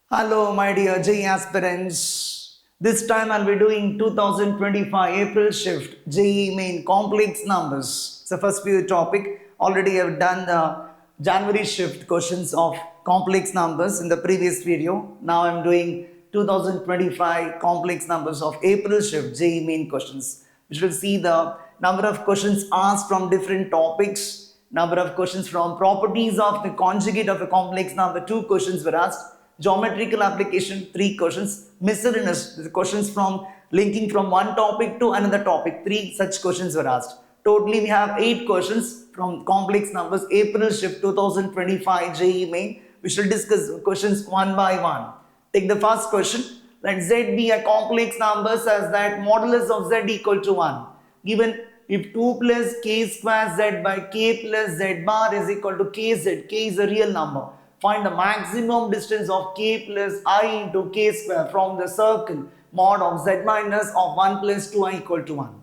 Hello, my dear JEE aspirants. This time I'll be doing 2025 April shift JEE main complex numbers. It's the first few topic. Already I've done the January shift questions of complex numbers in the previous video. Now I'm doing 2025 complex numbers of April shift JEE main questions. We will see the number of questions asked from different topics, number of questions from properties of the conjugate of a complex number. 2 questions were asked. Geometrical application, 3 questions. Miscellaneous, the questions from linking from one topic to another topic, 3 such questions were asked. Totally we have 8 questions from complex numbers April shift 2025 JEE main. We shall discuss questions one by one. Take the first question. Let Z be a complex number such that modulus of Z equal to 1. Given if 2 plus k square Z by k plus Z bar is equal to kz, k is a real number. Find the maximum distance of k plus I into k square from the circle mod of z minus of 1 plus 2i equal to 1.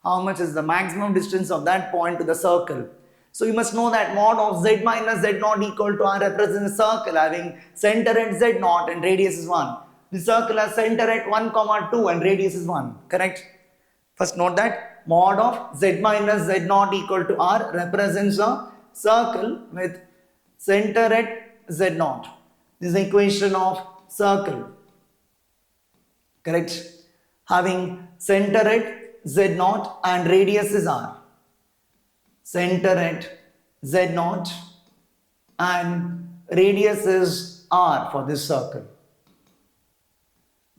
How much is the maximum distance of that point to the circle? So you must know that mod of z minus z naught equal to r represents a circle having center at z naught and radius is 1. The circle has center at 1, 2 and radius is 1. Correct? First note that mod of z minus z naught equal to r represents a circle with center at z naught. This is the equation of circle. Correct? Having center at z naught and radius is r. Center at z naught and radius is r for this circle.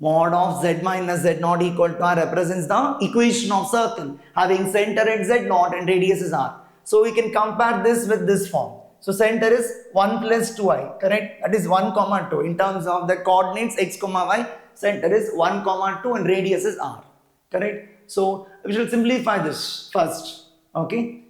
Mod of z minus z naught equal to r represents the equation of circle having center at z naught and radius is r. So we can compare this with this form. So center is 1 plus 2i, correct? That is 1, 2. In terms of the coordinates x, y, center is 1, 2 and radius is r, correct? So we shall simplify this first, okay?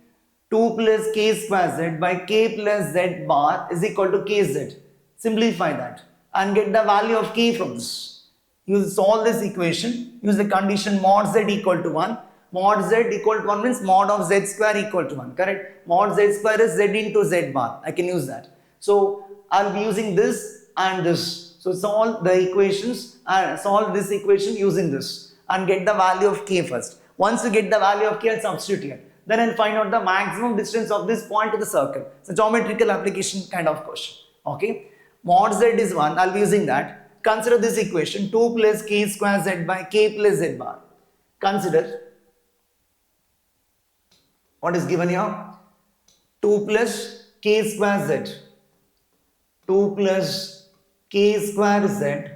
2 plus k square z by k plus z bar is equal to kz. Simplify that and get the value of k from this. You solve this equation, use the condition mod z equal to 1. Mod z equal to 1 means mod of z square equal to 1, correct? Mod z square is z into z bar. I can use that. So I'll be using this and this. So solve the equations and solve this equation using this and get the value of k first. Once you get the value of k, I'll substitute here. Then I'll find out the maximum distance of this point to the circle. It's a geometrical application kind of question. Okay? Mod z is 1. I'll be using that. Consider this equation 2 plus k square z by k plus z bar. Consider what is given here? 2 plus k square z. 2 plus k square z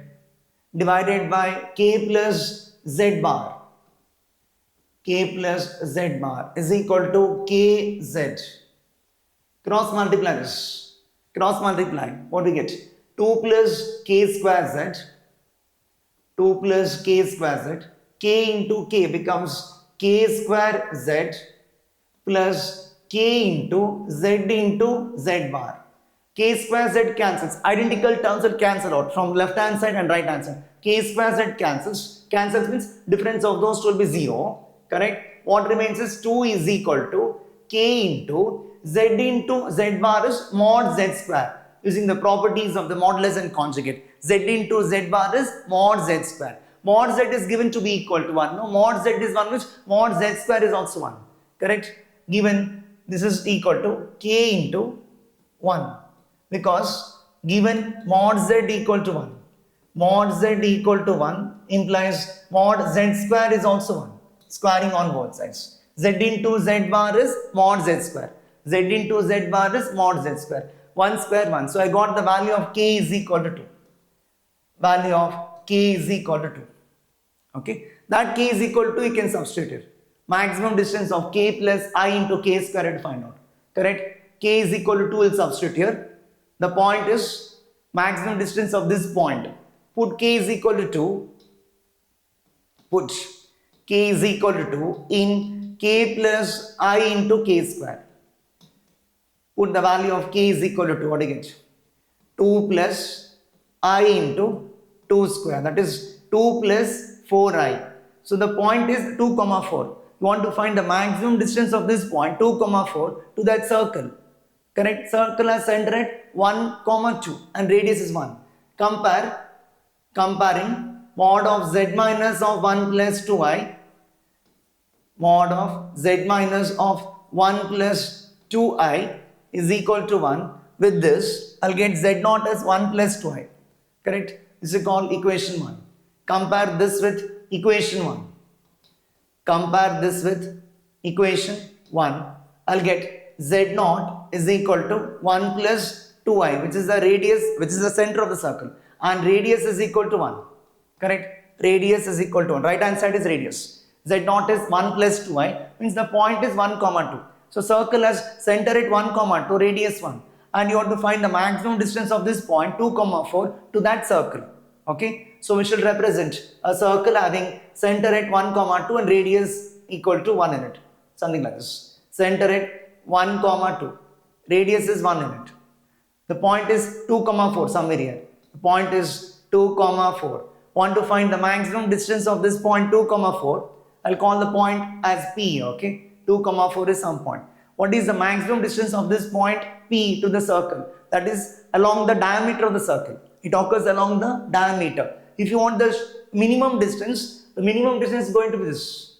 divided by k plus z bar. K plus z bar is equal to kz. Cross multiply this. Cross multiply. What do we get? 2 plus k square z. 2 plus k square z. K into k becomes k square z plus k into z into z bar. K square z cancels. Identical terms will cancel out from left hand side and right hand side. K square z cancels. Cancels means difference of those two will be 0. Correct? What remains is 2 is equal to k into z bar is mod z square. Using the properties of the modulus and conjugate. Z into z bar is mod z square. Mod z is given to be equal to 1. No, mod z is 1 which mod z square is also 1. Correct? Given this is equal to k into 1 because given mod z equal to 1. Mod z equal to 1 implies mod z square is also 1. Squaring on both sides. Z into z bar is mod z square. Z into z bar is mod z square. 1 square 1. So I got the value of k is equal to 2. Value of k is equal to 2. Okay. That k is equal to you can substitute it. Maximum distance of k plus I into k square to find out. Correct? K is equal to 2 will substitute here. The point is maximum distance of this point. Put k is equal to 2. Put k is equal to 2 in k plus I into k square. Put the value of k is equal to 2. What do you get? 2 plus I into 2 square. That is 2 plus 4i. So the point is 2, 4. You want to find the maximum distance of this point 2, 4 to that circle. Correct? Circle has center at 1, 2 and radius is 1. Comparing mod of z minus of 1 plus 2i, mod of z minus of 1 plus 2i is equal to 1. With this, I'll get z naught as 1 plus 2i. Correct? This is called equation 1. Compare this with equation 1. Compare this with equation 1. I'll get z naught is equal to 1 plus 2i, which is the radius, which is the center of the circle. And radius is equal to 1. Correct? Radius is equal to 1. Right hand side is radius. Z naught is 1 plus 2i, means the point is 1, 2. So circle has center at 1, 2, radius 1. And you have to find the maximum distance of this point 2, 4 to that circle. Okay? So we should represent a circle having center at 1, 2 and radius equal to 1 in it. Something like this. Center at 1, 2. Radius is 1 in it. The point is 2, 4 somewhere here. The point is 2, 4. Want to find the maximum distance of this point 2, 4. I'll call the point as P. Okay? 2, 4 is some point. What is the maximum distance of this point P to the circle? That is along the diameter of the circle. It occurs along the diameter. If you want the minimum distance, the minimum distance is going to be this.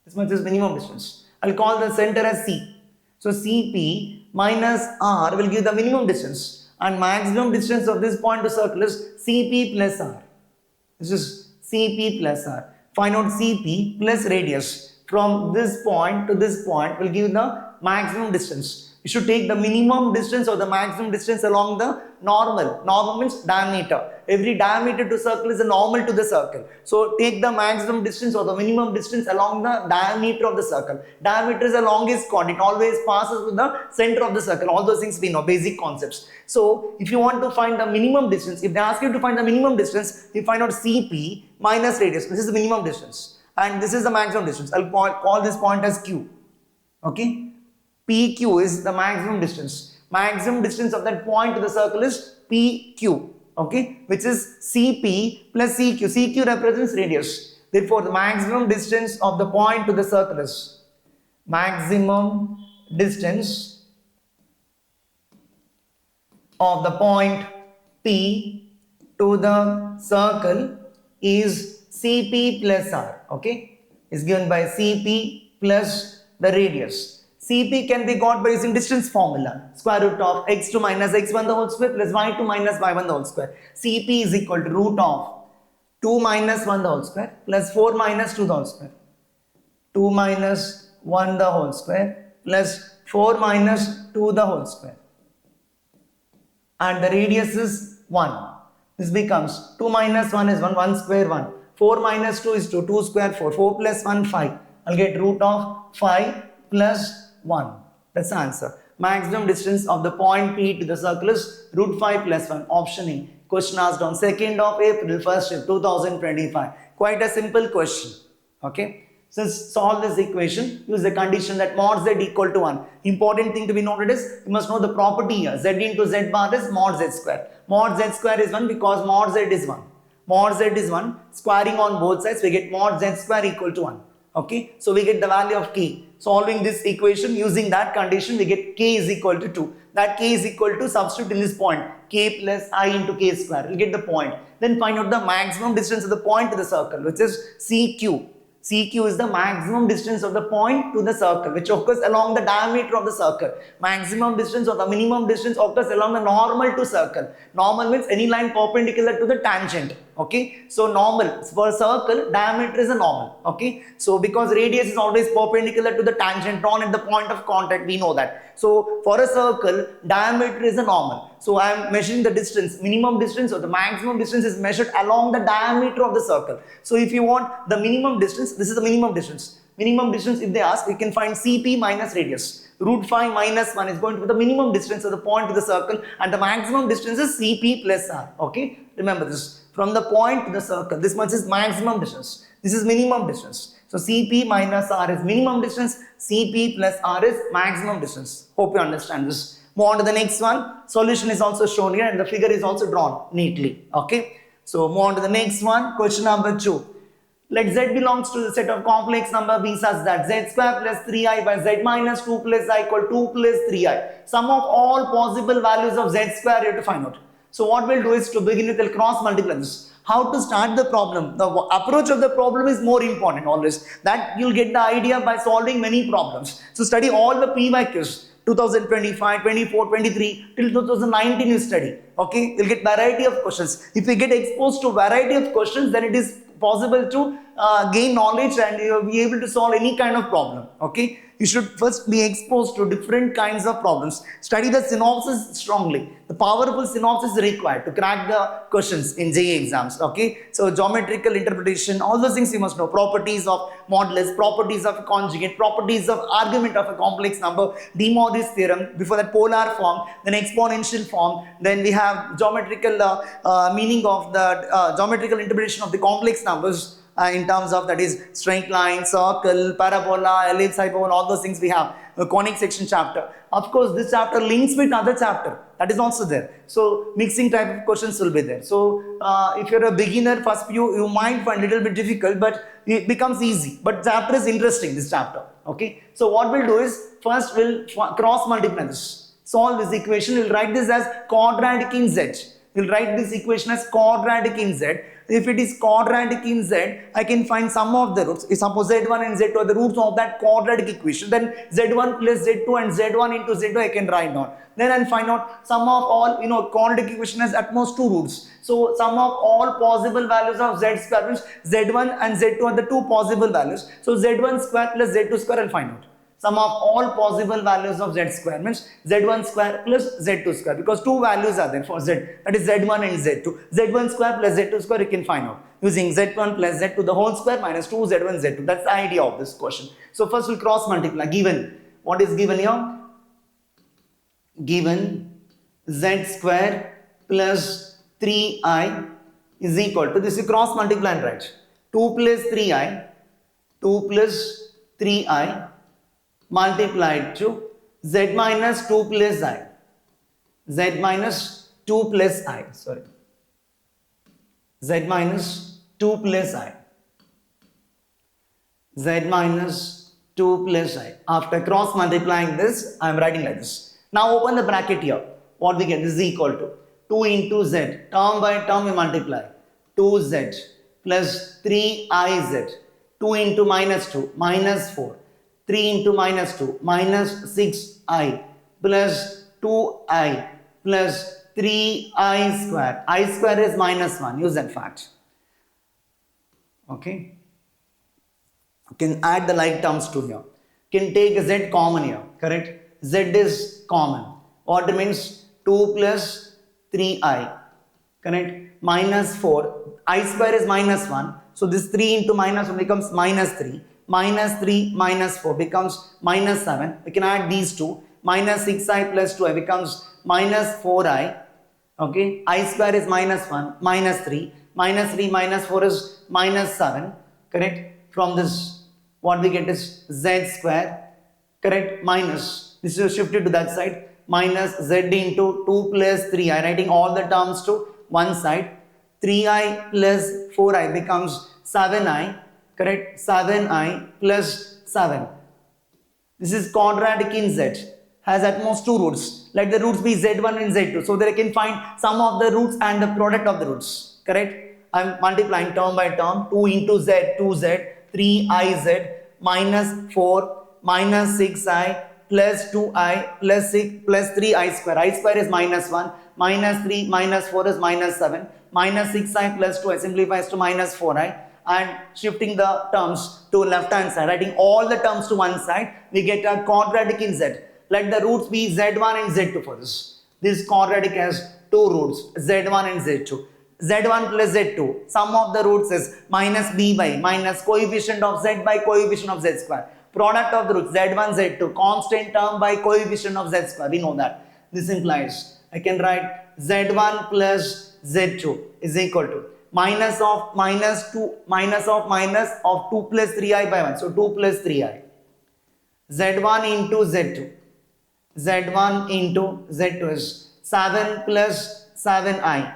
This much is minimum distance. I'll call the center as C. So Cp minus R will give the minimum distance, and maximum distance of this point to circle is Cp plus R. This is Cp plus R. Find out Cp plus radius from this point to this point will give the maximum distance. You should take the minimum distance or the maximum distance along the normal. Normal means diameter. Every diameter to circle is a normal to the circle. So take the maximum distance or the minimum distance along the diameter of the circle. Diameter is the longest chord. It always passes with the center of the circle. All those things we know, basic concepts. So if you want to find the minimum distance, if they ask you to find the minimum distance, you find out Cp minus radius. This is the minimum distance. And this is the maximum distance. I'll call this point as Q. Okay? PQ is the maximum distance. Maximum distance of that point to the circle is PQ. Okay? Which is Cp plus CQ. CQ represents radius. Therefore, the maximum distance of the point to the circle is maximum distance of the point P to the circle is Cp plus R. Okay? Is given by Cp plus the radius. Cp can be got by using distance formula. Square root of x2 minus x1 the whole square plus y2 minus y1 the whole square. Cp is equal to root of 2 minus 1 the whole square plus 4 minus 2 the whole square. 2 minus 1 the whole square plus 4 minus 2 the whole square. And the radius is 1. This becomes 2 minus 1 is 1, 1 square 1. 4 minus 2 is 2, 2 square 4, 4 plus 1 5. I'll get root of 5 plus 1. That's the answer. Maximum distance of the point P to the circle is root 5 plus 1. Option E. Question asked on 2nd of April 1st, 2025. Quite a simple question. Okay. So solve this equation. Use the condition that mod z equal to 1. Important thing to be noted is you must know the property here. Z into z bar is mod z square. Mod z square is 1 because mod z is 1. Mod z is 1. Squaring on both sides, we get mod z square equal to 1. Okay. So we get the value of k. Solving this equation using that condition, we get k is equal to 2. That k is equal to substitute in this point, k plus I into k square. We'll get the point. Then find out the maximum distance of the point to the circle, which is CQ. CQ is the maximum distance of the point to the circle, which occurs along the diameter of the circle. Maximum distance or the minimum distance occurs along the normal to circle. Normal means any line perpendicular to the tangent. Okay, so normal for a circle, diameter is a normal. Okay, so because radius is always perpendicular to the tangent drawn at the point of contact, we know that. So for a circle, diameter is a normal. So I am measuring the distance, minimum distance or the maximum distance is measured along the diameter of the circle. So if you want the minimum distance, this is the minimum distance. Minimum distance, if they ask, you can find Cp minus radius. Root 5 minus 1 is going to be the minimum distance of the point to the circle, and the maximum distance is Cp plus R. Okay, remember this. From the point to the circle, this much is maximum distance. This is minimum distance. So Cp minus R is minimum distance. Cp plus R is maximum distance. Hope you understand this. Move on to the next one. Solution is also shown here and the figure is also drawn neatly. Okay. So move on to the next one. Question number 2. Let z belongs to the set of complex number b such that z square plus 3i by z minus 2 plus I equal 2 plus 3i. Sum of all possible values of z square you have to find out. So what we'll do is to begin with, we'll cross multiply this. How to start the problem? The approach of the problem is more important always. That you'll get the idea by solving many problems. So study all the PYQs. 2025, 24, 23 till 2019 you study. Okay, you'll get variety of questions. If you get exposed to variety of questions, then it is possible to gain knowledge and you'll be able to solve any kind of problem. Okay, you should first be exposed to different kinds of problems. Study the synopsis strongly. The powerful synopsis is required to crack the questions in JEE exams. Okay, so geometrical interpretation, all those things you must know. Properties of modulus, properties of conjugate, properties of argument of a complex number, De Moivre's theorem, before that polar form, then exponential form, then we have geometrical meaning of the geometrical interpretation of the complex numbers. In terms of that is straight line, circle, parabola, ellipse, hyperbola, all those things we have. The conic section chapter. Of course, this chapter links with other chapter. That is also there. So, mixing type of questions will be there. So, if you're a beginner, first you might find a little bit difficult, but it becomes easy. But chapter is interesting, this chapter. Okay. So, what we'll do is, first we'll cross multiply this. Solve this equation. We'll write this as quadratic in Z. We'll write this equation as quadratic in Z. If it is quadratic in Z, I can find sum of the roots. If suppose Z1 and Z2 are the roots of that quadratic equation, then Z1 plus Z2 and Z1 into Z2 I can write down. Then I'll find out sum of all, quadratic equation has at most 2 roots. So sum of all possible values of Z square means Z1 and Z2 are the 2 possible values. So Z1 square plus Z2 square I'll find out. Sum of all possible values of Z square means Z1 square plus Z2 square, because 2 values are there for Z, that is Z1 and Z2. Z1 square plus Z2 square you can find out using Z1 plus Z2 the whole square minus 2 Z1 Z2. That's the idea of this question. So first we'll cross multiply. Given, what is given here? Given Z square plus 3i is equal to, this you cross multiply and write 2 plus 3i, 2 plus 3i multiplied to Z minus 2 plus I, Z minus 2 plus I, sorry, Z minus 2 plus I, Z minus 2 plus I. After cross multiplying this, I am writing like this. Now open the bracket here. What we get? This is equal to 2 into Z, term by term we multiply, 2Z plus 3IZ, 2 into minus 2, minus 4, 3 into minus 2, minus 6i, plus 2i, plus 3i square. I square is minus 1. Use that fact. Okay. You can add the like terms to here. You can take Z common here. Correct? Z is common. What means 2 plus 3i. Correct? Minus 4. I square is minus 1. So this 3 into minus 1 becomes minus 3. Minus 3 minus 4 becomes minus 7. We can add these two. Minus 6i plus 2i becomes minus 4i. Okay. I square is minus 1. Minus 3. Minus 3 minus 4 is minus 7. Correct. From this, what we get is Z square. Correct. Minus. This is shifted to that side. Minus Z into 2 plus 3i. Writing all the terms to one side. 3i plus 4i becomes 7i. Correct? 7i plus 7. This is quadratic in Z. Has at most 2 roots. Let the roots be Z1 and Z2. So that I can find sum of the roots and the product of the roots. Correct? I am multiplying term by term. 2 into Z, 2Z, 3iz, minus 4, minus 6i, plus 2i, plus 6, plus 3i square. I square is minus 1. Minus 3, minus 4 is minus 7. Minus 6i plus 2i simplifies to minus 4i. And shifting the terms to left hand side, writing all the terms to one side, we get a quadratic in Z. Let the roots be Z1 and Z2 for this. This quadratic has 2 roots, Z1 and Z2. Z1 plus Z2, sum of the roots is minus b by minus coefficient of Z by coefficient of Z square. Product of the roots Z1, Z2, constant term by coefficient of Z square. We know that. This implies I can write Z1 plus Z2 is equal to minus of minus 2 minus of minus of 2 plus 3i by 1. So 2 plus 3i. Z1 into Z2. Z1 into Z2 is 7 plus 7i.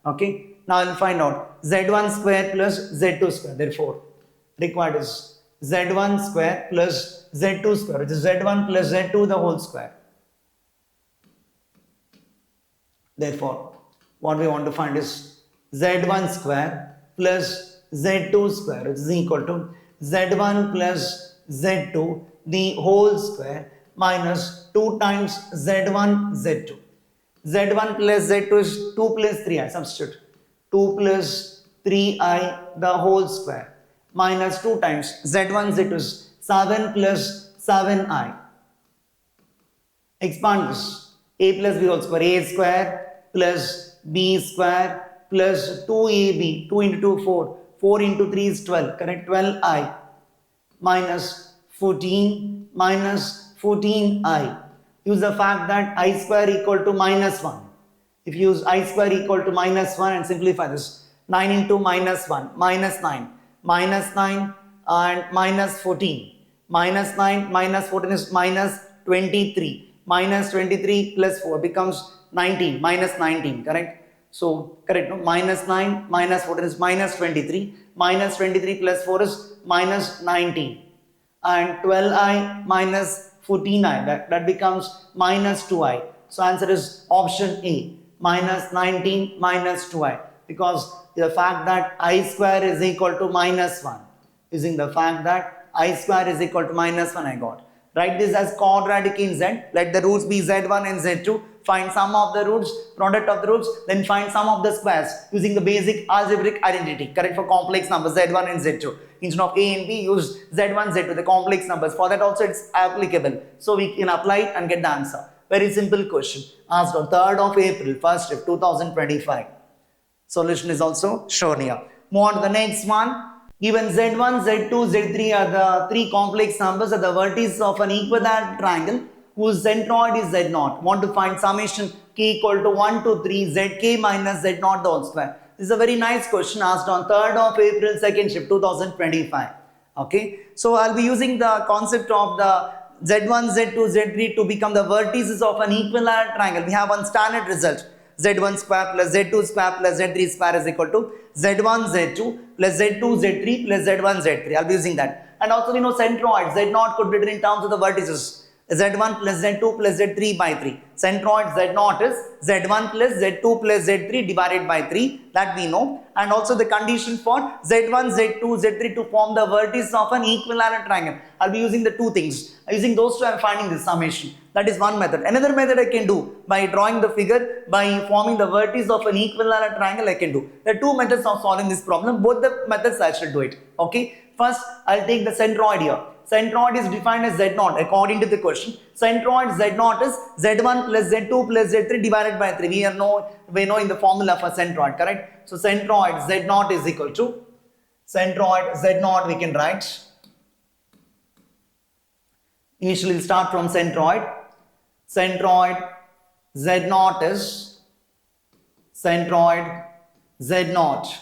Okay. Now I'll find out Z1 square plus Z2 square. Therefore, required is Z1 square plus Z2 square, which is Z1 plus Z2 the whole square. Therefore, what we want to find is z1 square plus z2 square, which is equal to z1 plus z2 the whole square minus 2 times z1 z2. z1 plus z2 is 2 plus 3i, substitute 2 plus 3i the whole square minus 2 times z1 z2 is 7 plus 7i. Expand this, a plus b whole square, a square plus b square plus 2ab, 2 into 2 4, 4 into 3 is 12, correct, 12i minus 14 minus 14i. Use the fact that I square equal to minus 1. If you use I square equal to minus 1 and simplify this, 9 into minus 1, minus 9 and minus 14. Minus 9 minus 14 is minus 23. Minus 23 plus 4 becomes 19, minus 19, correct? So, correct, no? Minus 9 minus 14 is minus 23. Minus 23 plus 4 is minus 19. And 12i minus 14i, that becomes minus 2i. So, answer is option A, minus 19 minus 2i, because the fact that I square is equal to minus 1. Using the fact that I square is equal to minus 1, I got. Write this as quadratic in Z. Let the roots be Z1 and Z2. Find sum of the roots, product of the roots, then find sum of the squares using the basic algebraic identity. Correct, for complex numbers Z1 and Z2. Instead of A and B, use Z1, Z2, the complex numbers. For that also it's applicable. So we can apply it and get the answer. Very simple question. Asked on 3rd of April, first shift, 2025. Solution is also shown here. Move on to the next one. Given Z1, Z2, Z3 are the three complex numbers at the vertices of an equilateral triangle whose centroid is Z0. Want to find summation k equal to 1 to 3 Zk minus Z0 the whole square. This is a very nice question asked on 3rd of April, second shift, 2025. Okay. So, I will be using the concept of the Z1, Z2, Z3 to become the vertices of an equilateral triangle. We have one standard result. Z1 square plus Z2 square plus Z3 square is equal to Z1 Z2 plus Z2 Z3 plus Z1 Z3. I'll be using that. And also we know centroid Z0 could be written in terms of the vertices. Z1 plus Z2 plus Z3 by 3. Centroid Z0 is Z1 plus Z2 plus Z3 divided by 3. That we know. And also the condition for Z1, Z2, Z3 to form the vertices of an equilateral triangle. I'll be using the two things. Using those two, I'm finding this summation. That is one method. Another method I can do by drawing the figure, by forming the vertices of an equilateral triangle I can do. There are two methods of solving this problem. Both the methods I should do it. Okay. First, I'll take the centroid here. Centroid is defined as Z0 according to the question. Centroid Z0 is Z1 plus Z2 plus Z3 divided by 3. We know in the formula for centroid, correct? So centroid Z0 is equal to centroid Z0 we can write. Initially we'll start from centroid. Centroid Z0 is centroid Z0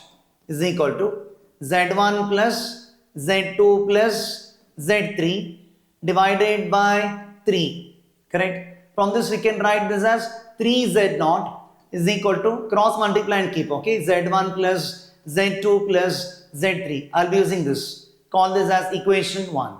is equal to Z1 plus Z2 plus Z3 divided by 3, correct? From this we can write this as 3Z0 is equal to cross multiply and keep, okay? Z1 plus Z2 plus Z3. I'll be using this. Call this as equation 1.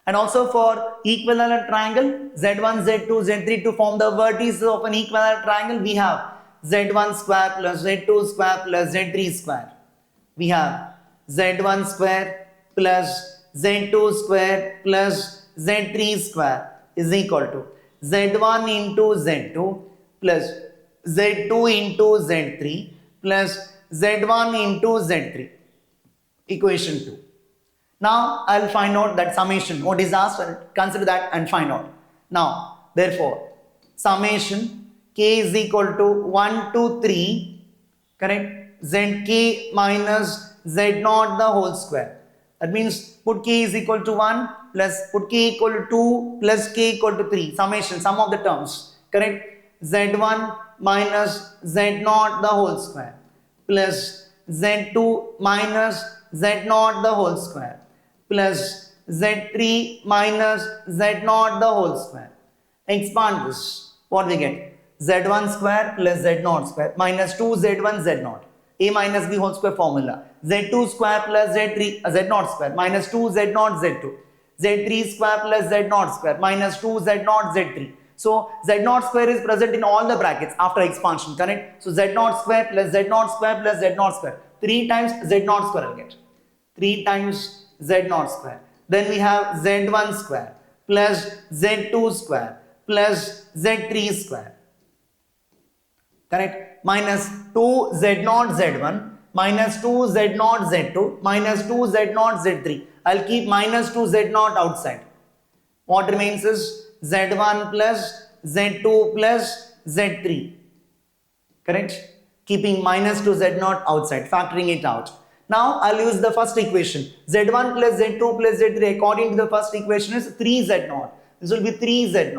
And also for equilateral triangle, Z1, Z2, Z3 to form the vertices of an equilateral triangle, we have Z1 square plus Z2 square plus Z3 square. We have Z1 square plus Z2 square plus Z3 square is equal to Z1 into Z2 plus Z2 into Z3 plus Z1 into Z3. Equation 2. Now, I will find out that summation. What is asked, consider that and find out. Now, therefore, summation k is equal to 1 to 3, correct? Zk minus Z0 the whole square. That means put k is equal to 1 plus put k equal to 2 plus k equal to 3. Summation, sum of the terms, correct? Z1 minus Z0 the whole square plus Z2 minus Z0 the whole square plus Z3 minus Z0 the whole square. Expand this. What we get? Z1 square plus Z0 square minus 2Z1 Z0. A minus B whole square formula. Z2 square plus Z0 square minus 2Z0 Z2. Z3 square plus Z0 square minus 2Z0 Z3. So z0 square is present in all the brackets after expansion, correct? So z0 square plus z0 square plus z0 square. 3 times z0 square I'll get. 3 times z0 square. Then we have z1 square plus z2 square plus z3 square. Correct? Minus 2 z0 z1 minus 2 z0 z2 minus 2 z0 z3. I'll keep minus 2 z0 outside. What remains is z1 plus z2 plus z3. Correct? Keeping minus 2 z0 outside, factoring it out. Now I'll use the first equation. z1 plus z2 plus z3 according to the first equation is 3z0. This will be 3z0.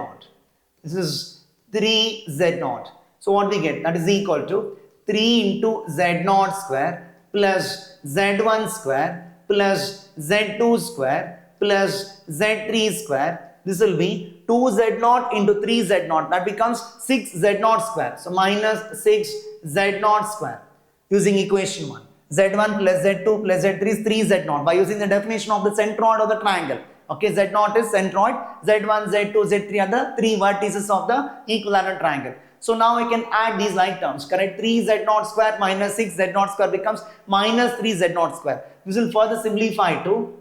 This is 3z0. So what we get? That is equal to 3 into z0 square plus z1 square plus z2 square plus z3 square. This will be 2z0 into 3z0. That becomes 6z0 square. So minus 6z0 square using equation 1. z1 plus z2 plus z3 is 3z0 by using the definition of the centroid of the triangle. Okay, z0 is centroid, z1, z2, z3 are the 3 vertices of the equilateral triangle. So now I can add these like terms, correct? 3z0 square minus 6z0 square becomes minus 3z0 square. This will further simplify to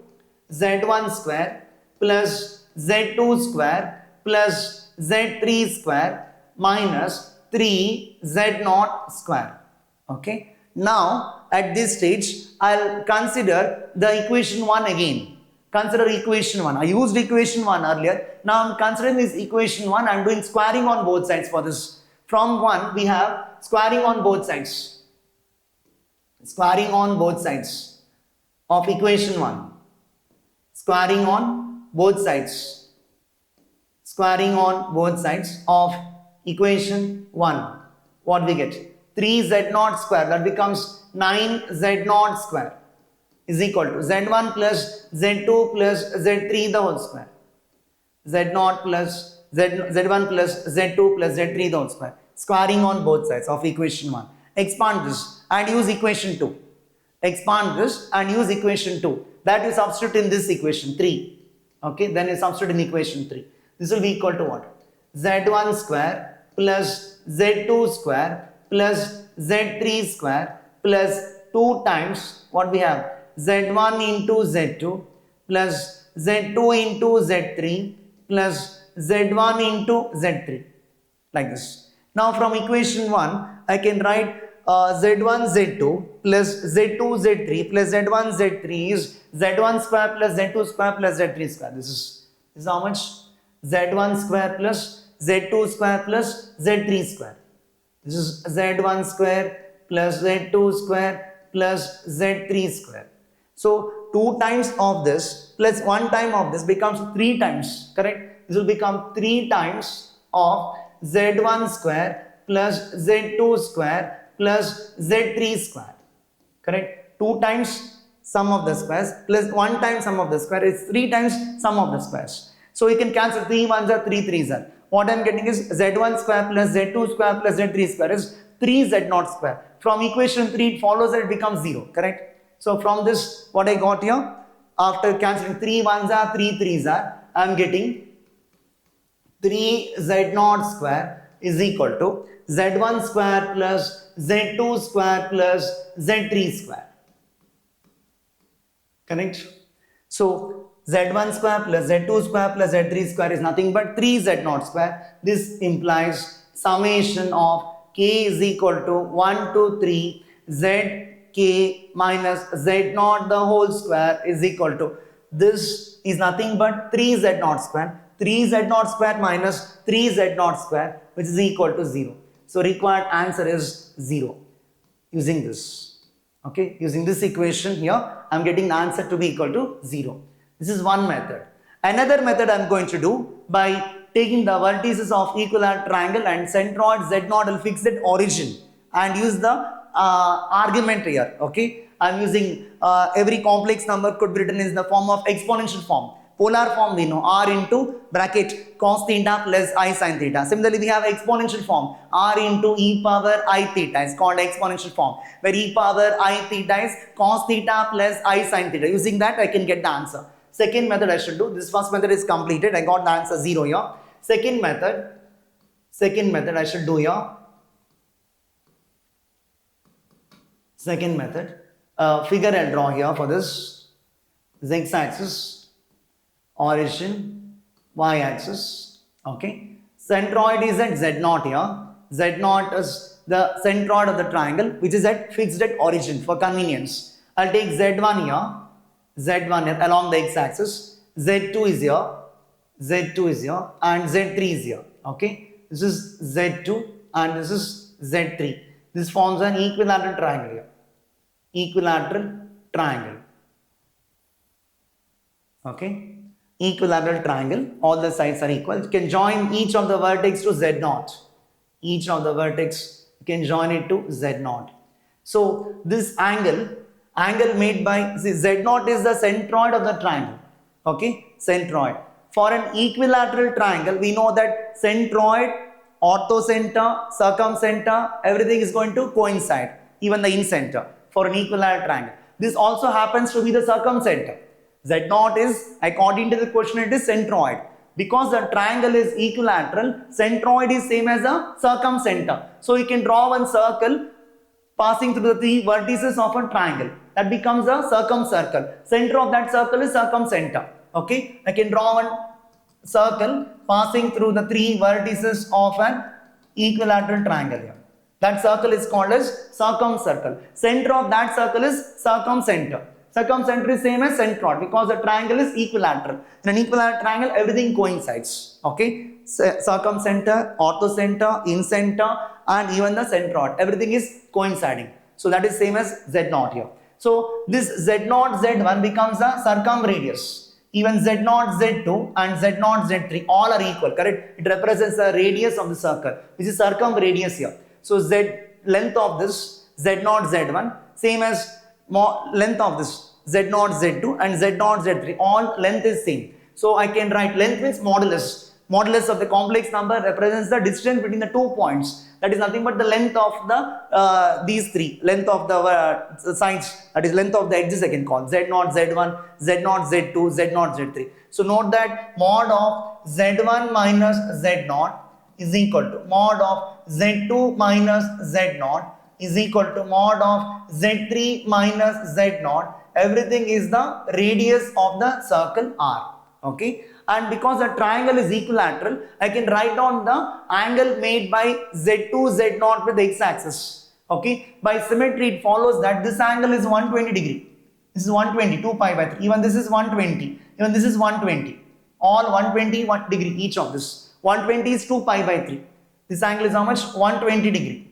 z1 square plus z2 square plus z3 square minus 3z0 square. Okay. Now at this stage I'll consider the equation 1 again. Consider equation 1. I used equation 1 earlier. Now I'm considering this equation 1. I'm doing squaring on both sides for this. From 1 we have squaring on both sides. Squaring on both sides of equation 1. Squaring on both sides. Squaring on both sides of equation 1. What we get? 3z0 square, that becomes 9z0 square is equal to z1 plus z2 plus z3 the whole square. z0 plus z1 plus z2 plus z3 the whole square. Squaring on both sides of equation 1. Expand this and use equation 2. Expand this and use equation 2. That you substitute in this equation 3. Okay, then you substitute in equation 3. This will be equal to what? z1 square plus z2 square plus z3 square plus 2 times what we have? z1 into z2 plus z2 into z3 plus z1 into z3, like this. Now from equation 1 I can write z1 z2 plus z2 z3 plus z1 z3 is z1 square plus z2 square plus z3 square. This is how much? z1 square plus z2 square plus z3 square. This is z1 square plus z2 square plus z3 square. So 2 times of this plus 1 time of this becomes 3 times, correct? This will become 3 times of z1 square plus z2 square plus z3 square, correct? 2 times sum of the squares plus 1 time sum of the square is 3 times sum of the squares. So you can cancel 3 1s are 3 3s are. What I am getting is z1 square plus z2 square plus z3 square is 3z0 square. From equation 3 it follows that it becomes 0, correct? So from this what I got here, after cancelling 3 1s are 3 3s are, I am getting 3z0 square is equal to z1 square plus z2 square plus z3 square, correct? So z1 square plus z2 square plus z3 square is nothing but 3z0 square. This implies summation of k is equal to 1 to 3 zk minus z0 the whole square is equal to, this is nothing but 3z0 square. 3z0 square minus 3z0 square, which is equal to 0. So required answer is 0 using this. Okay, using this equation here I am getting the answer to be equal to 0. This is one method. Another method I am going to do by taking the vertices of equilateral triangle and centroid z0 will fix that origin and use the argument here. Okay, I am using every complex number could be written in the form of exponential form. Polar form we know, r into bracket cos theta plus I sin theta. Similarly, we have exponential form, r into e power I theta is called exponential form, where e power I theta is cos theta plus I sin theta. Using that I can get the answer. Second method I should do, this first method is completed, I got the answer 0 here. Second method, Second method I should do here. Second method. Figure I'll draw here for this. Z-axis, origin, y-axis. Okay. Centroid is at Z0 here. Z0 is the centroid of the triangle, which is at fixed at origin for convenience. I'll take Z1 here. Z1 here along the x-axis. Z2 is here. Z2 is here. And Z3 is here. Okay. This is Z2 and this is Z3. This forms an equilateral triangle here. Equilateral triangle. Okay. Equilateral triangle. All the sides are equal. You can join each of the vertex to Z0. Each of the vertex, you can join it to Z0. So this angle made by, see, Z0 is the centroid of the triangle. Okay. Centroid. For an equilateral triangle, we know that centroid, orthocenter, circumcenter, everything is going to coincide. Even the incenter for an equilateral triangle. This also happens to be the circumcenter. Z0 is, according to the question, it is centroid. Because the triangle is equilateral, centroid is same as a circumcenter. So you can draw one circle passing through the three vertices of a triangle. That becomes a circumcircle. Center of that circle is circumcenter. Okay, I can draw one circle passing through the three vertices of an equilateral triangle here. That circle is called as circumcircle. Center of that circle is circumcenter. Circumcenter is same as centroid because the triangle is equilateral. In an equilateral triangle, everything coincides. Okay, circumcenter, orthocenter, incenter, and even the centroid. Everything is coinciding. So that is same as Z0 here. So this Z0, Z1 becomes a circumradius. Even Z0, Z2 and Z0, Z3 all are equal, correct? It represents the radius of the circle, which is circumradius here. So Z length of this Z0, Z1 same as length of this Z0, Z2 and Z0, Z3. All length is same. So I can write length means modulus. Modulus of the complex number represents the distance between the 2 points. That is nothing but the length of the these three. Length of the sides. That is length of the edges I can call. Z0, Z1, Z0, Z2, Z0, Z3. So note that mod of Z1 minus Z0 is equal to mod of Z2 minus Z0 is equal to mod of Z3 minus Z0. Everything is the radius of the circle R. Okay. And because the triangle is equilateral, I can write down the angle made by Z2, Z0 with the x-axis. Okay. By symmetry, it follows that this angle is 120 degree. This is 120, 2 pi by 3. Even this is 120. Even this is 120. All 120 degree each of this. 120 is 2 pi by 3. This angle is how much? 120 degree.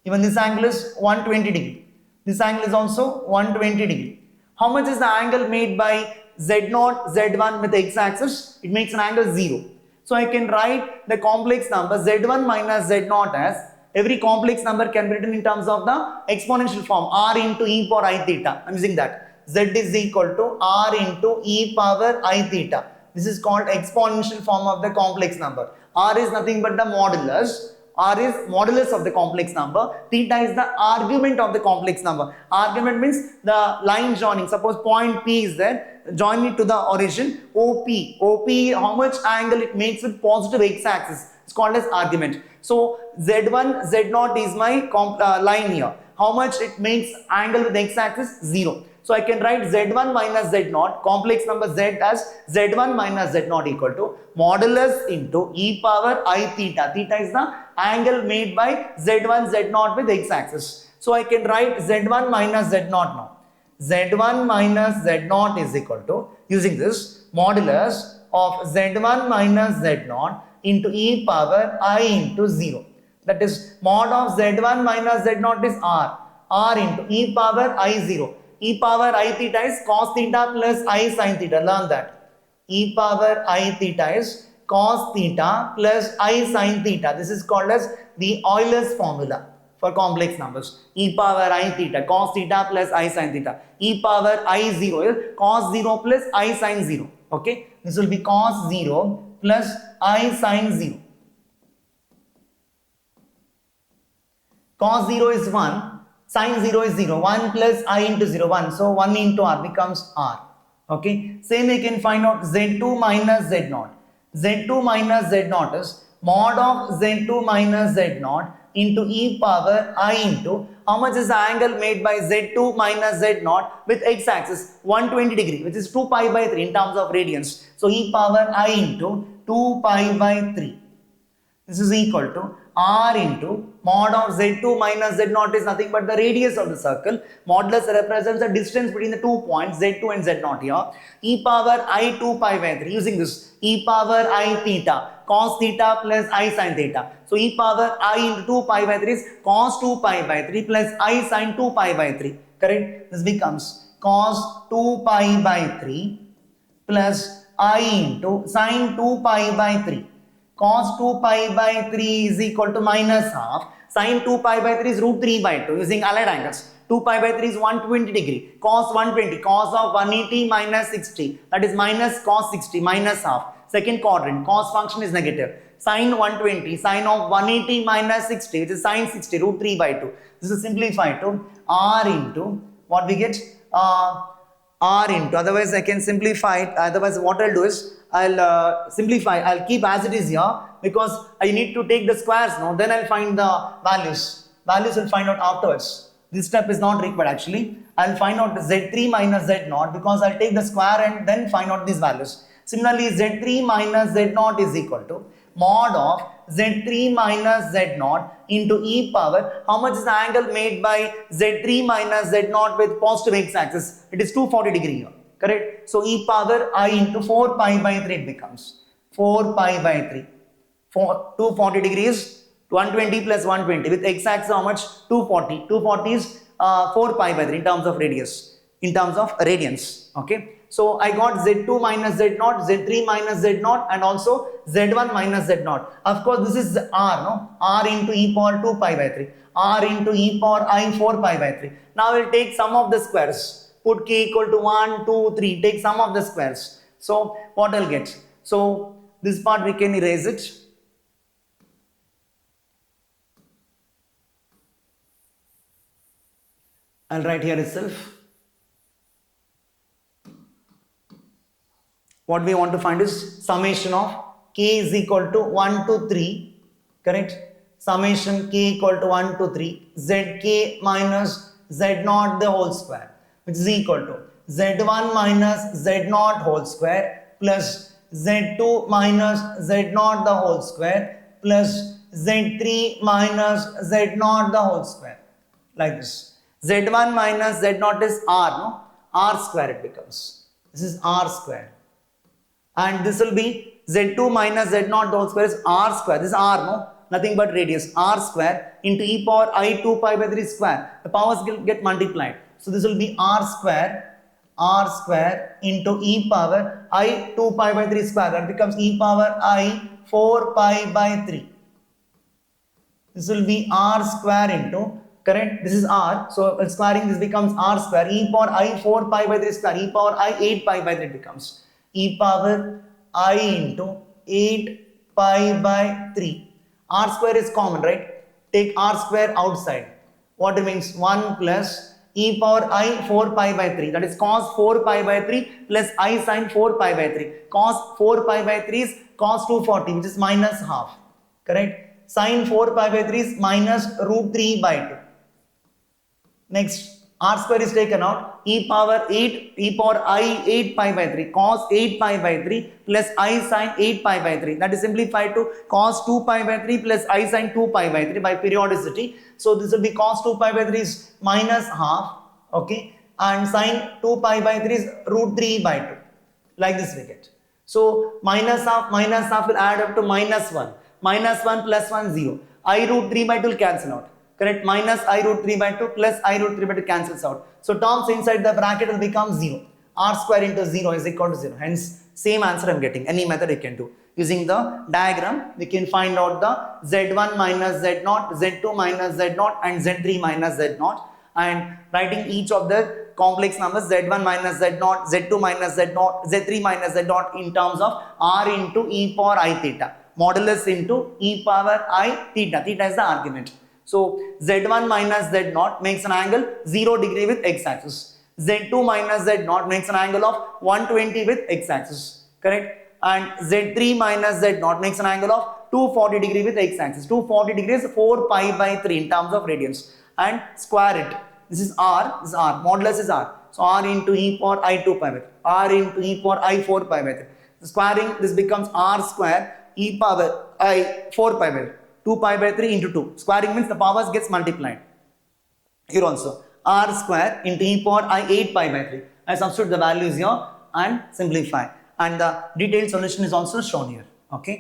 Even this angle is 120 degree. This angle is also 120 degree. How much is the angle made by Z0, Z1 with the x-axis? It makes an angle 0. So I can write the complex number Z1 minus Z0 as, every complex number can be written in terms of the exponential form R into e power I theta. I am using that. Z is equal to R into e power I theta. This is called exponential form of the complex number. R is nothing but the modulus. R is modulus of the complex number. Theta is the argument of the complex number. Argument means the line joining. Suppose point P is there. Join it to the origin. OP. OP, how much angle it makes with positive x-axis. It's called as argument. So Z1, Z0 is my line here. How much it makes angle with x-axis? 0. So I can write Z1 minus Z0, complex number Z as Z1 minus Z0 equal to modulus into e power I theta. Theta is the angle made by Z1, Z0 with x-axis. So I can write Z1 minus Z0 now. Z1 minus Z0 is equal to, using this, modulus of Z1 minus Z0 into e power I into 0. That is mod of Z1 minus Z0 is R. R into e power I0. E power I theta is cos theta plus I sin theta. Learn that. E power I theta is cos theta plus I sin theta. This is called as the Euler's formula for complex numbers. E power I theta, cos theta plus I sin theta. E power I0 is cos 0 plus I sin 0. Okay. This will be cos 0 plus I sin 0. Cos 0 is 1. Sin 0 is 0. 1 plus I into 0, 1. So 1 into R becomes R. Okay. Same we can find out Z2 minus Z0. Z2 minus Z0 is mod of Z2 minus Z0 into e power I into how much is the angle made by Z2 minus Z0 with x-axis 120 degree, which is 2 pi by 3 in terms of radians. So e power I into 2 pi by 3. This is equal to r into mod of Z2 minus Z0 is nothing but the radius of the circle. Modulus represents the distance between the 2 points Z2 and Z0 here. E power I 2 pi by 3, using this e power I theta cos theta plus I sin theta. So e power I into 2 pi by 3 is cos 2 pi by 3 plus I sin 2 pi by 3. Correct? This becomes cos 2 pi by 3 plus I into sin 2 pi by 3. Cos 2 pi by 3 is equal to minus half. Sin 2 pi by 3 is root 3 by 2 using allied angles. 2 pi by 3 is 120 degree. Cos 120, cos of 180 minus 60. That is minus cos 60 minus half. Second quadrant, cos function is negative. Sin 120, sin of 180 minus 60, which is sin 60, root 3 by 2. This is simplified to r into, what we get? R into, otherwise I can simplify it. Otherwise what I'll do is, I'll simplify, I'll keep as it is here because I need to take the squares now, then I'll find the values. Values will find out afterwards. This step is not required actually. I'll find out Z3 minus Z0 because I'll take the square and then find out these values. Similarly, Z3 minus Z0 is equal to mod of Z3 minus Z0 into e power. How much is the angle made by Z3 minus Z0 with positive x-axis? It is 240 degree here. Correct? So e power I into 4 pi by 3 it becomes. 4 pi by 3. 240 degrees, 120 plus 120 with x-axis how much? 240. 240 is 4 pi by 3 in terms of radius, in terms of radians. Okay. So I got Z2 minus Z0, Z3 minus Z0 and also Z1 minus Z0. Of course this is R, no? R into e power 2 pi by 3. R into e power I 4 pi by 3. Now we'll take sum of the squares. Put k equal to 1, 2, 3. Take sum of the squares. So what I'll get? So this part we can erase it. I'll write here itself. What we want to find is summation of k is equal to 1 to 3. Correct? Summation k equal to 1 to 3. Zk minus Z0 the whole square, which is equal to Z1 minus Z0 whole square plus Z2 minus Z0 the whole square plus Z3 minus Z0 the whole square. Like this. Z1 minus Z0 is R, no? R square it becomes. This is R square. And this will be Z2 minus Z0 the whole square is R square. This is R, no? Nothing but radius. R square into e power I 2 pi by 3 square. The powers get multiplied. So this will be R square into e power I 2 pi by 3 square. That becomes e power I 4 pi by 3. This will be R square into, correct? This is R. So squaring this becomes R square. E power I 4 pi by 3 square. E power I 8 pi by 3 becomes e power I into 8 pi by 3. R square is common, right? Take R square outside. What it means? 1 plus e power I 4 pi by 3. That is cos 4 pi by 3 plus I sin 4 pi by 3. Cos 4 pi by 3 is cos 240, which is minus half. Correct? Sin 4 pi by 3 is minus root 3 by 2. Next. R square is taken out, e power 8, e power I 8 pi by 3, cos 8 pi by 3 plus I sin 8 pi by 3. That is simplified to cos 2 pi by 3 plus I sin 2 pi by 3 by periodicity. So this will be cos 2 pi by 3 is minus half, okay, and sin 2 pi by 3 is root 3 by 2. Like this we get. So minus half will add up to minus 1. Minus 1 plus 1, 0. I root 3 by 2 will cancel out. Correct? Minus I root 3 by 2 plus I root 3 by 2 cancels out. So terms inside the bracket will become 0. R square into 0 is equal to 0. Hence, same answer I am getting. Any method you can do. Using the diagram, we can find out the Z1 minus Z0, Z2 minus Z0 and Z3 minus Z0. And writing each of the complex numbers Z1 minus Z0, Z2 minus Z0, Z3 minus Z0 in terms of R into e power I theta. Modulus into e power I theta. Theta is the argument. So Z1 minus Z0 makes an angle 0 degree with x-axis. Z2 minus Z0 makes an angle of 120 with x-axis. Correct? And Z3 minus Z0 makes an angle of 240 degree with x axis. 240 degrees 4 pi by 3 in terms of radians, and square it. This is r, modulus is r. So r into e power I 2 pi by 3, r into e power I 4 pi by 3. Squaring, this becomes r square e power I 4 pi by 3. 2 pi by 3 into 2. Squaring means the powers gets multiplied. Here also r square into e power I 8 pi by 3. I substitute the values here and simplify. And the detailed solution is also shown here. Okay.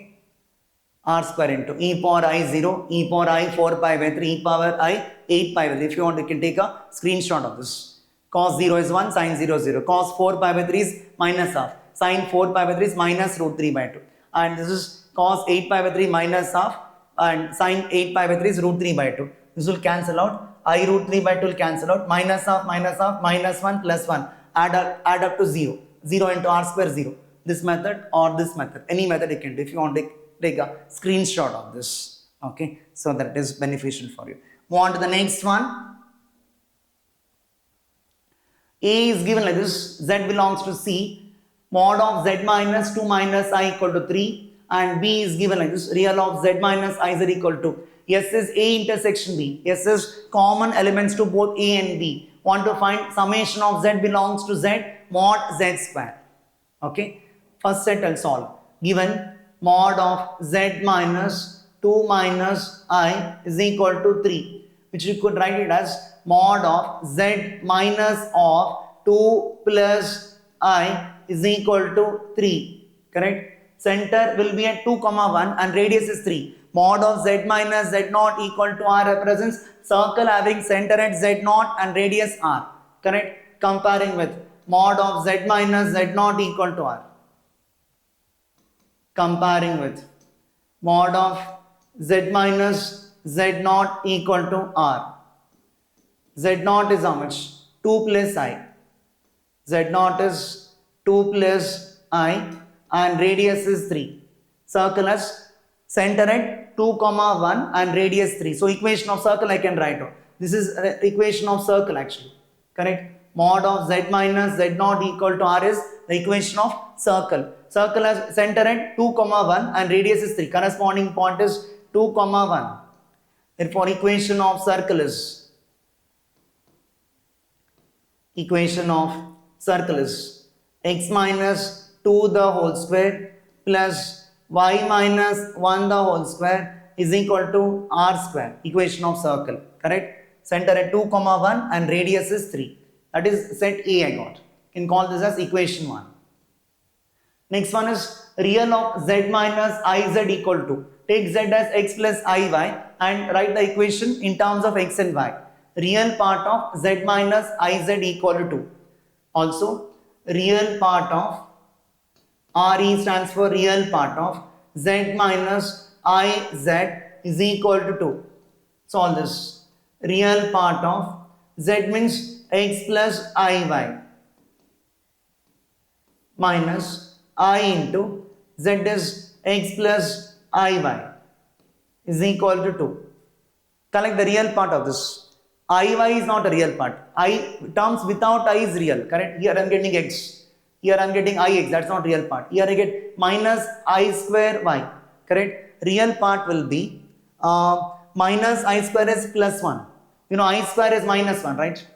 R square into e power I 0, e power I 4 pi by 3, e power I 8 pi by 3. If you want, you can take a screenshot of this. Cos 0 is 1, sin 0 is 0. Cos 4 pi by 3 is minus half. Sin 4 pi by 3 is minus root 3 by 2. And this is cos 8 pi by 3 minus half, and sin 8 pi by 3 is root 3 by 2. This will cancel out. I root 3 by 2 will cancel out. Minus half, minus 1 plus 1. Add up to 0. 0 into r square 0. This method or this method. Any method you can do if you want to take a screenshot of this. Okay. So that is beneficial for you. Move on to the next one. A is given like this. Z belongs to C. Mod of Z minus 2 minus I equal to 3. And B is given like this. Real of Z minus I Z equal to. S is A intersection B. S is common elements to both A and B. Want to find summation of Z belongs to Z mod Z square. Okay. First set I'll solve. Given mod of Z minus 2 minus I is equal to 3. Which you could write it as mod of Z minus of 2 plus I is equal to 3. Correct? Center will be at 2, 1 and radius is 3. Mod of Z minus Z naught equal to R represents circle having center at Z naught and radius R. Correct? Comparing with mod of Z minus Z naught equal to R. Comparing with mod of Z minus Z naught equal to R. Z naught is how much? 2 plus I. Z naught is 2 plus I and radius is 3. Circle has center at 2, 1 and radius 3. So equation of circle I can write out. This is equation of circle actually. Correct? Mod of Z minus Z naught equal to R is the equation of circle. Circle has center at 2, 1 and radius is 3. Corresponding point is 2, 1. Therefore equation of circle is x minus 2 the whole square plus y minus 1 the whole square is equal to r square. Equation of circle. Correct? Center at 2, 1 and radius is 3. That is set A I got. You can call this as equation 1. Next one is real of z minus iz equal to. Take z as x plus iy and write the equation in terms of x and y. Real part of z minus iz equal to. Also, real part of RE stands for real part of z minus iz is equal to 2. Solve this. Real part of z means x plus iy minus I into z is x plus iy is equal to 2. Collect the real part of this. Iy is not a real part. I terms without I is real. Correct? Here I am getting x. Here I am getting ix. That's not real part. Here I get minus I square y. Correct? Real part will be minus I square is plus 1. You know I square is minus 1, right?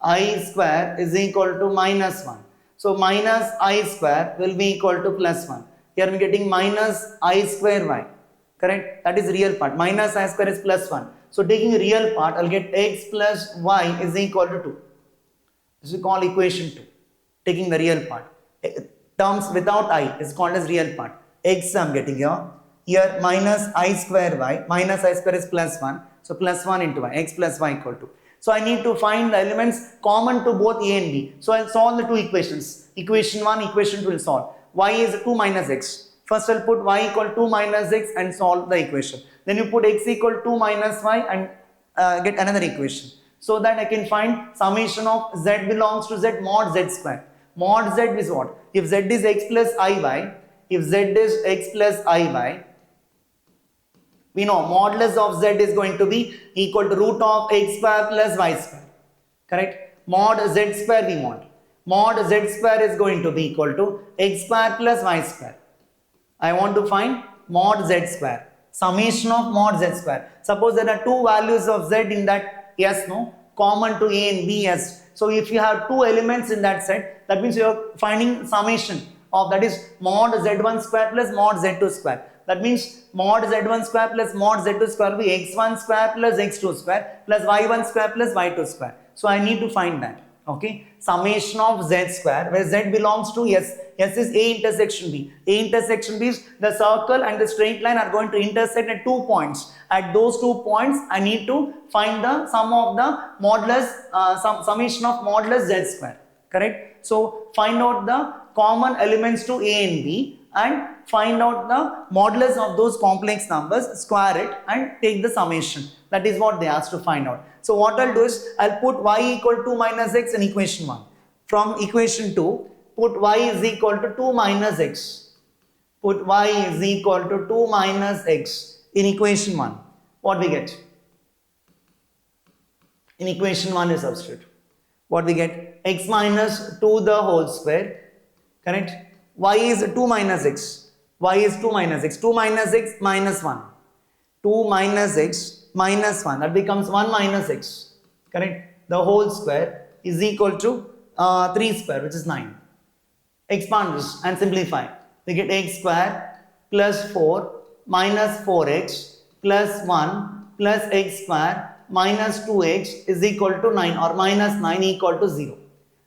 I square is equal to minus 1. So minus I square will be equal to plus 1. Here I am getting minus I square y. Correct? That is real part. Minus I square is plus 1. So taking real part, I'll get x plus y is equal to 2. This is called equation 2. Taking the real part. Terms without I is called as real part. X I'm getting here. Here minus I square y. Minus I square is plus 1. So plus 1 into y. X plus y equal to. So I need to find the elements common to both A and B. So I'll solve the two equations. Equation 1, equation 2 will solve. Y is 2 minus x. First I'll put y equal to 2 minus x and solve the equation. Then you put x equal to 2 minus y and get another equation. So that I can find summation of z belongs to z mod z square. Mod z is what? If z is x plus iy, if z is x plus iy, we know modulus of z is going to be equal to root of x square plus y square. Correct? Mod z square we want. Mod z square is going to be equal to x square plus y square. I want to find mod z square. summation of mod z square. Suppose there are two values of z in that S, no, common to A and B S. So if you have two elements in that set, that means you are finding summation of, that is mod z1 square plus mod z2 square. That means mod z1 square plus mod z2 square will be x1 square plus x2 square plus y1 square plus y2 square. So I need to find that. Okay, summation of z square, where z belongs to S. S is A intersection B. A intersection B is the circle and the straight line are going to intersect at 2 points. At those 2 points, I need to find the sum of the modulus, summation of modulus z square. Correct? So find out the common elements to A and B and find out the modulus of those complex numbers, square it and take the summation. That is what they asked to find out. So what I'll do is, I'll put y equal to 2 minus x in equation 1. From equation 2, put y is equal to 2 minus x. Put y is equal to 2 minus x in equation 1. What we get? In equation 1 is substitute. What we get? X minus 2 the whole square. Correct? Y is 2 minus x. Y is 2 minus x. 2 minus x minus 1. 2 minus x minus 1. That becomes 1 minus x. Correct? The whole square is equal to 3 square, which is 9. Expand this and simplify. We get x square plus 4 minus 4x plus 1 plus x square minus 2x is equal to 9, or minus 9 equal to 0.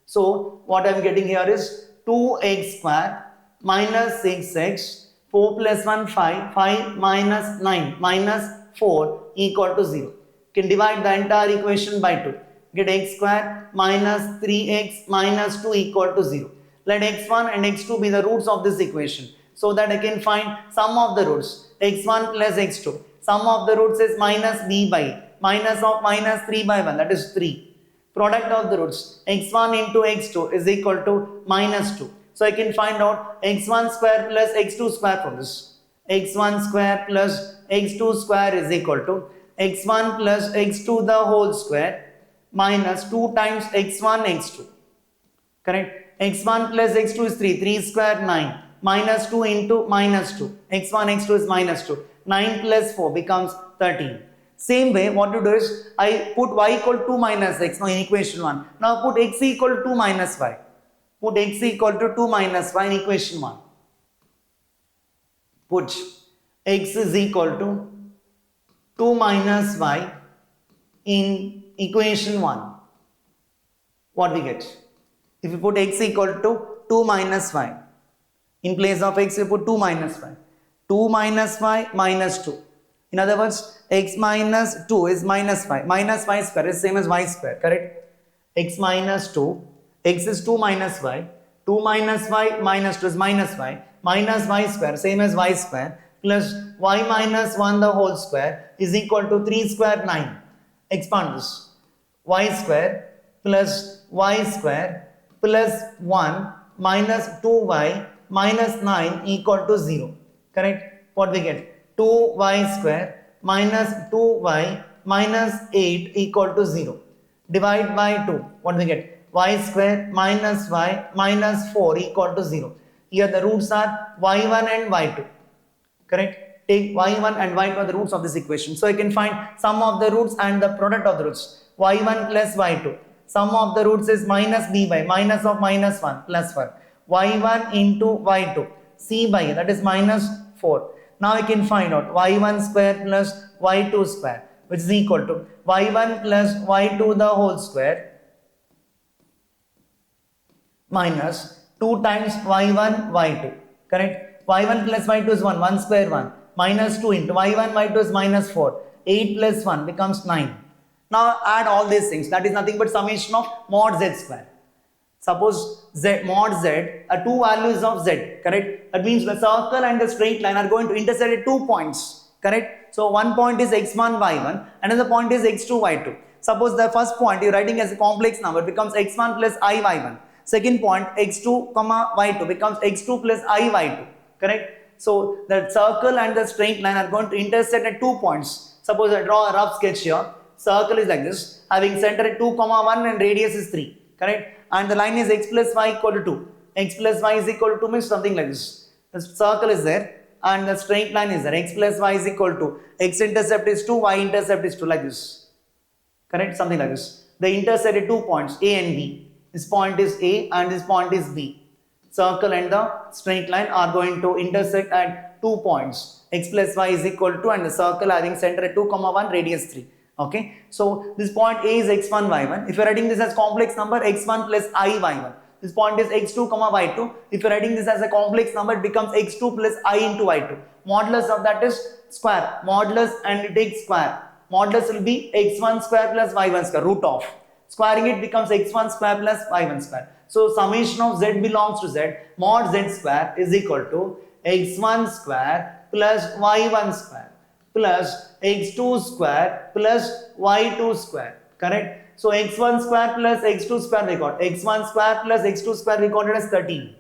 So what I am getting here is 2x square minus 6x, 4 plus 1 5, 5 minus 9 minus 4 equal to 0. You can divide the entire equation by 2. Get x square minus 3x minus 2 equal to 0. Let x1 and x2 be the roots of this equation, so that I can find sum of the roots. x1 plus x2. Sum of the roots is minus b by a. Minus of minus 3 by 1, that is 3. Product of the roots, x1 into x2 is equal to minus 2. So I can find out x1 square plus x2 square from this. x1 square plus x2 square is equal to x1 plus x2 the whole square minus 2 times x1 x2. Correct? x1 plus x2 is 3. 3 square 9. Minus 2 into minus 2. x1 x2 is minus 2. 9 plus 4 becomes 13. Same way, what to do is, I put y equal to 2 minus x now in equation 1. Now put x equal to 2 minus y. Put x equal to 2 minus y in equation 1. Put x is equal to 2 minus y in equation 1. What we get? If you put x equal to 2 minus y, in place of x you put 2 minus y. 2 minus y minus 2. In other words, x minus 2 is minus y. Minus y square is same as y square, correct? X minus 2, x is 2 minus y. 2 minus y minus 2 is minus y. Minus y square, same as y square, plus y minus 1 the whole square is equal to 3 square 9. Expand this. Y square plus y square plus 1 minus 2y minus 9 equal to 0. Correct? What we get? 2y square minus 2y minus 8 equal to 0. Divide by 2. What we get? Y square minus y minus 4 equal to 0. Here the roots are y1 and y2. Correct? Take y1 and y2 are the roots of this equation. So I can find sum of the roots and the product of the roots. y1 plus y2. Sum of the roots is minus b by minus of minus 1 plus 1. y1 into y2. c by a, that is minus 4. Now I can find out y1 square plus y2 square, which is equal to y1 plus y2 the whole square minus 2 times y1 y2. Correct? y1 plus y2 is 1. 1 square 1. Minus 2 into y1 y2 is minus 4. 8 plus 1 becomes 9. Now add all these things. That is nothing but summation of mod z square. Suppose z mod z are two values of z. Correct? That means the circle and the straight line are going to intersect at 2 points. Correct? So one point is x1 y1, another point is x2 y2. Suppose the first point you're writing as a complex number becomes x1 plus I y1. Second point x2 comma y2 becomes x2 plus I y2. Correct? So the circle and the straight line are going to intersect at 2 points. Suppose I draw a rough sketch here. Circle is like this, having center at 2 comma 1 and radius is 3. Correct? And the line is x plus y equal to 2. X plus y is equal to 2 means something like this. The circle is there. and the straight line is there. X plus y is equal to x intercept is 2, y intercept is 2, like this. Correct? Something like this. They intersect at 2 points, A and B. This point is A and this point is B. Circle and the straight line are going to intersect at 2 points. X plus y is equal to, and the circle having center at 2, 1, radius 3. Okay. So this point A is x1, y1. If you are writing this as complex number, x1 plus I, y1. This point is x2, y2. If you are writing this as a complex number, it becomes x2 plus I into y2. Modulus of that is square. Modulus and it takes square. Modulus will be x1 square plus y1 square, root of. Squaring it becomes x1 square plus y1 square. So summation of z belongs to z. Mod z square is equal to x1 square plus y1 square plus x2 square plus y2 square. Correct? So x1 square plus x2 square we got. x1 square plus x2 square we got it as 13.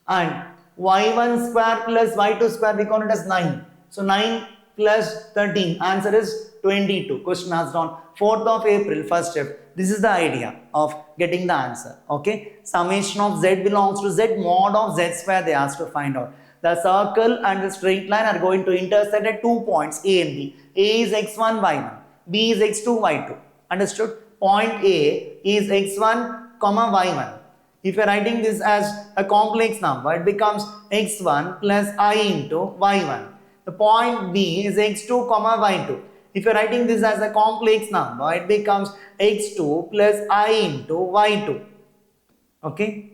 And y1 square plus y2 square we got it as 9. So 9 plus 13. Answer is 22. Question asked on 4th of April, first shift. This is the idea of getting the answer. Okay. Summation of z belongs to z, mod of z square they asked to find out. The circle and the straight line are going to intersect at 2 points, A and B. A is x1, y1. B is x2, y2. Understood? Point A is x1, y1. If you are writing this as a complex number, it becomes x1 plus I into y1. The point B is x2, y2. If you are writing this as a complex number, it becomes x2 plus I into y2. Okay.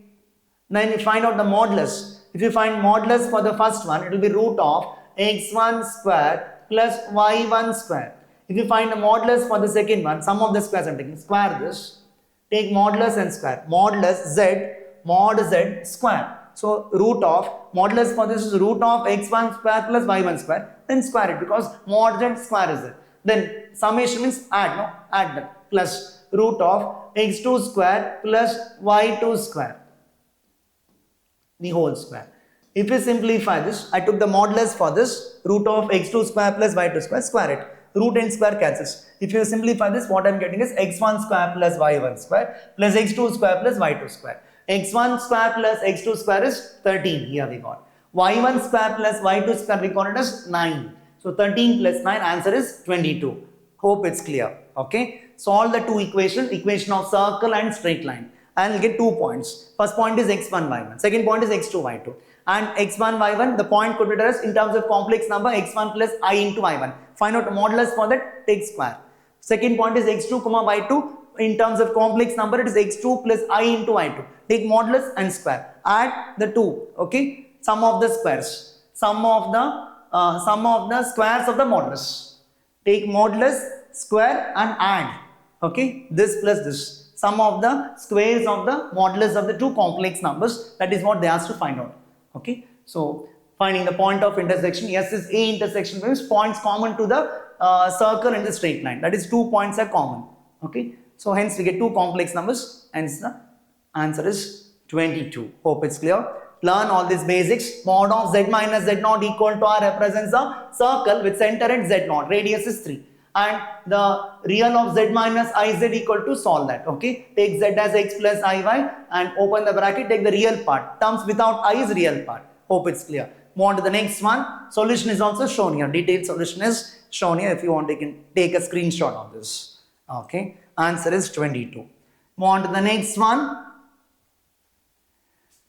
Then you find out the modulus. If you find modulus for the first one, it will be root of x1 square plus y1 square. If you find the modulus for the second one, sum of the squares I am taking, square this, take modulus and square. Modulus z, mod z square. So root of, modulus for this is root of x1 square plus y1 square, then square it because mod z square is it. Then summation means add, no? Add that, plus root of x2 square plus y2 square, the whole square. If you simplify this, I took the modulus for this, root of x2 square plus y2 square, square it. Root and square cancels. If you simplify this, what I am getting is x1 square plus y1 square plus x2 square plus y2 square. x1 square plus x2 square is 13, here we got. y1 square plus y2 square we got it as 9. So 13 plus 9, answer is 22. Hope it's clear. Okay. Solve the two equations, equation of circle and straight line, and you'll get 2 points. First point is x1, y1. Second point is x2, y2. And x1, y1, the point could be addressed in terms of complex number x1 plus I into y1. Find out modulus for that, take square. Second point is x2, y2. In terms of complex number, it is x2 plus I into y2. Take modulus and square. Add the two. Okay. Sum of the squares. Sum of the squares of the modulus. Take modulus, square and add. Okay. This plus this. Sum of the squares of the modulus of the two complex numbers. That is what they asked to find out. Okay. So finding the point of intersection. Yes, is A intersection means points common to the circle and the straight line. That is 2 points are common. Okay. So hence we get two complex numbers. Hence the answer is 22. Hope it's clear. Learn all these basics. Mod of z minus z naught equal to R represents a circle with center at z naught. Radius is 3. And the real of z minus iz equal to, solve that. Okay. Take z as x plus iy and open the bracket. Take the real part. Terms without I is real part. Hope it's clear. Move on to the next one. Solution is also shown here. Detailed solution is shown here. If you want, you can take a screenshot of this. Okay. Answer is 22. Move on to the next one.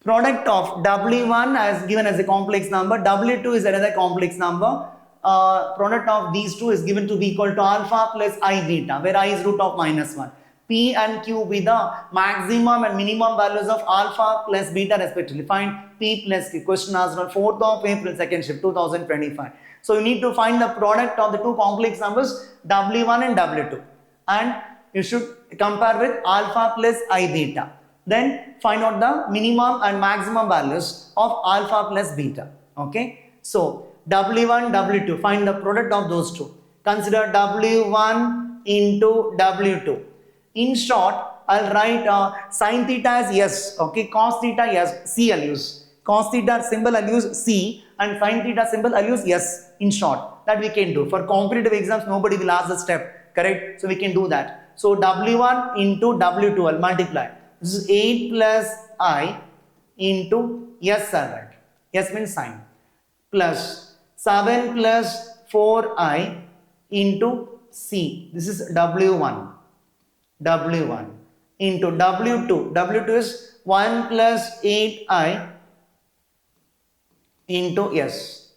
Product of W1 as given as a complex number. W2 is another complex number. Product of these two is given to be equal to alpha plus I beta, where I is root of minus 1. P and Q be the maximum and minimum values of alpha plus beta respectively. Find P plus Q. Question asked on 4th of April, second shift, 2025. So you need to find the product of the two complex numbers W1 and W2. And you should compare with alpha plus I beta. Then find out the minimum and maximum values of alpha plus beta. Okay. So W1, W2, find the product of those two. Consider W1 into W2. In short, I'll write sin theta as yes. Okay. Cos theta yes. C I'll use. Cos theta symbol I'll use C, and sin theta symbol I'll use yes. In short, that we can do. For competitive exams, nobody will ask the step. Correct. So we can do that. So W1 into W2 I'll multiply. This is 8 plus I into yes, alright. Yes means sine. plus 7 plus 4i into C. This is W1. W1 into W2. W2 is 1 plus 8i into S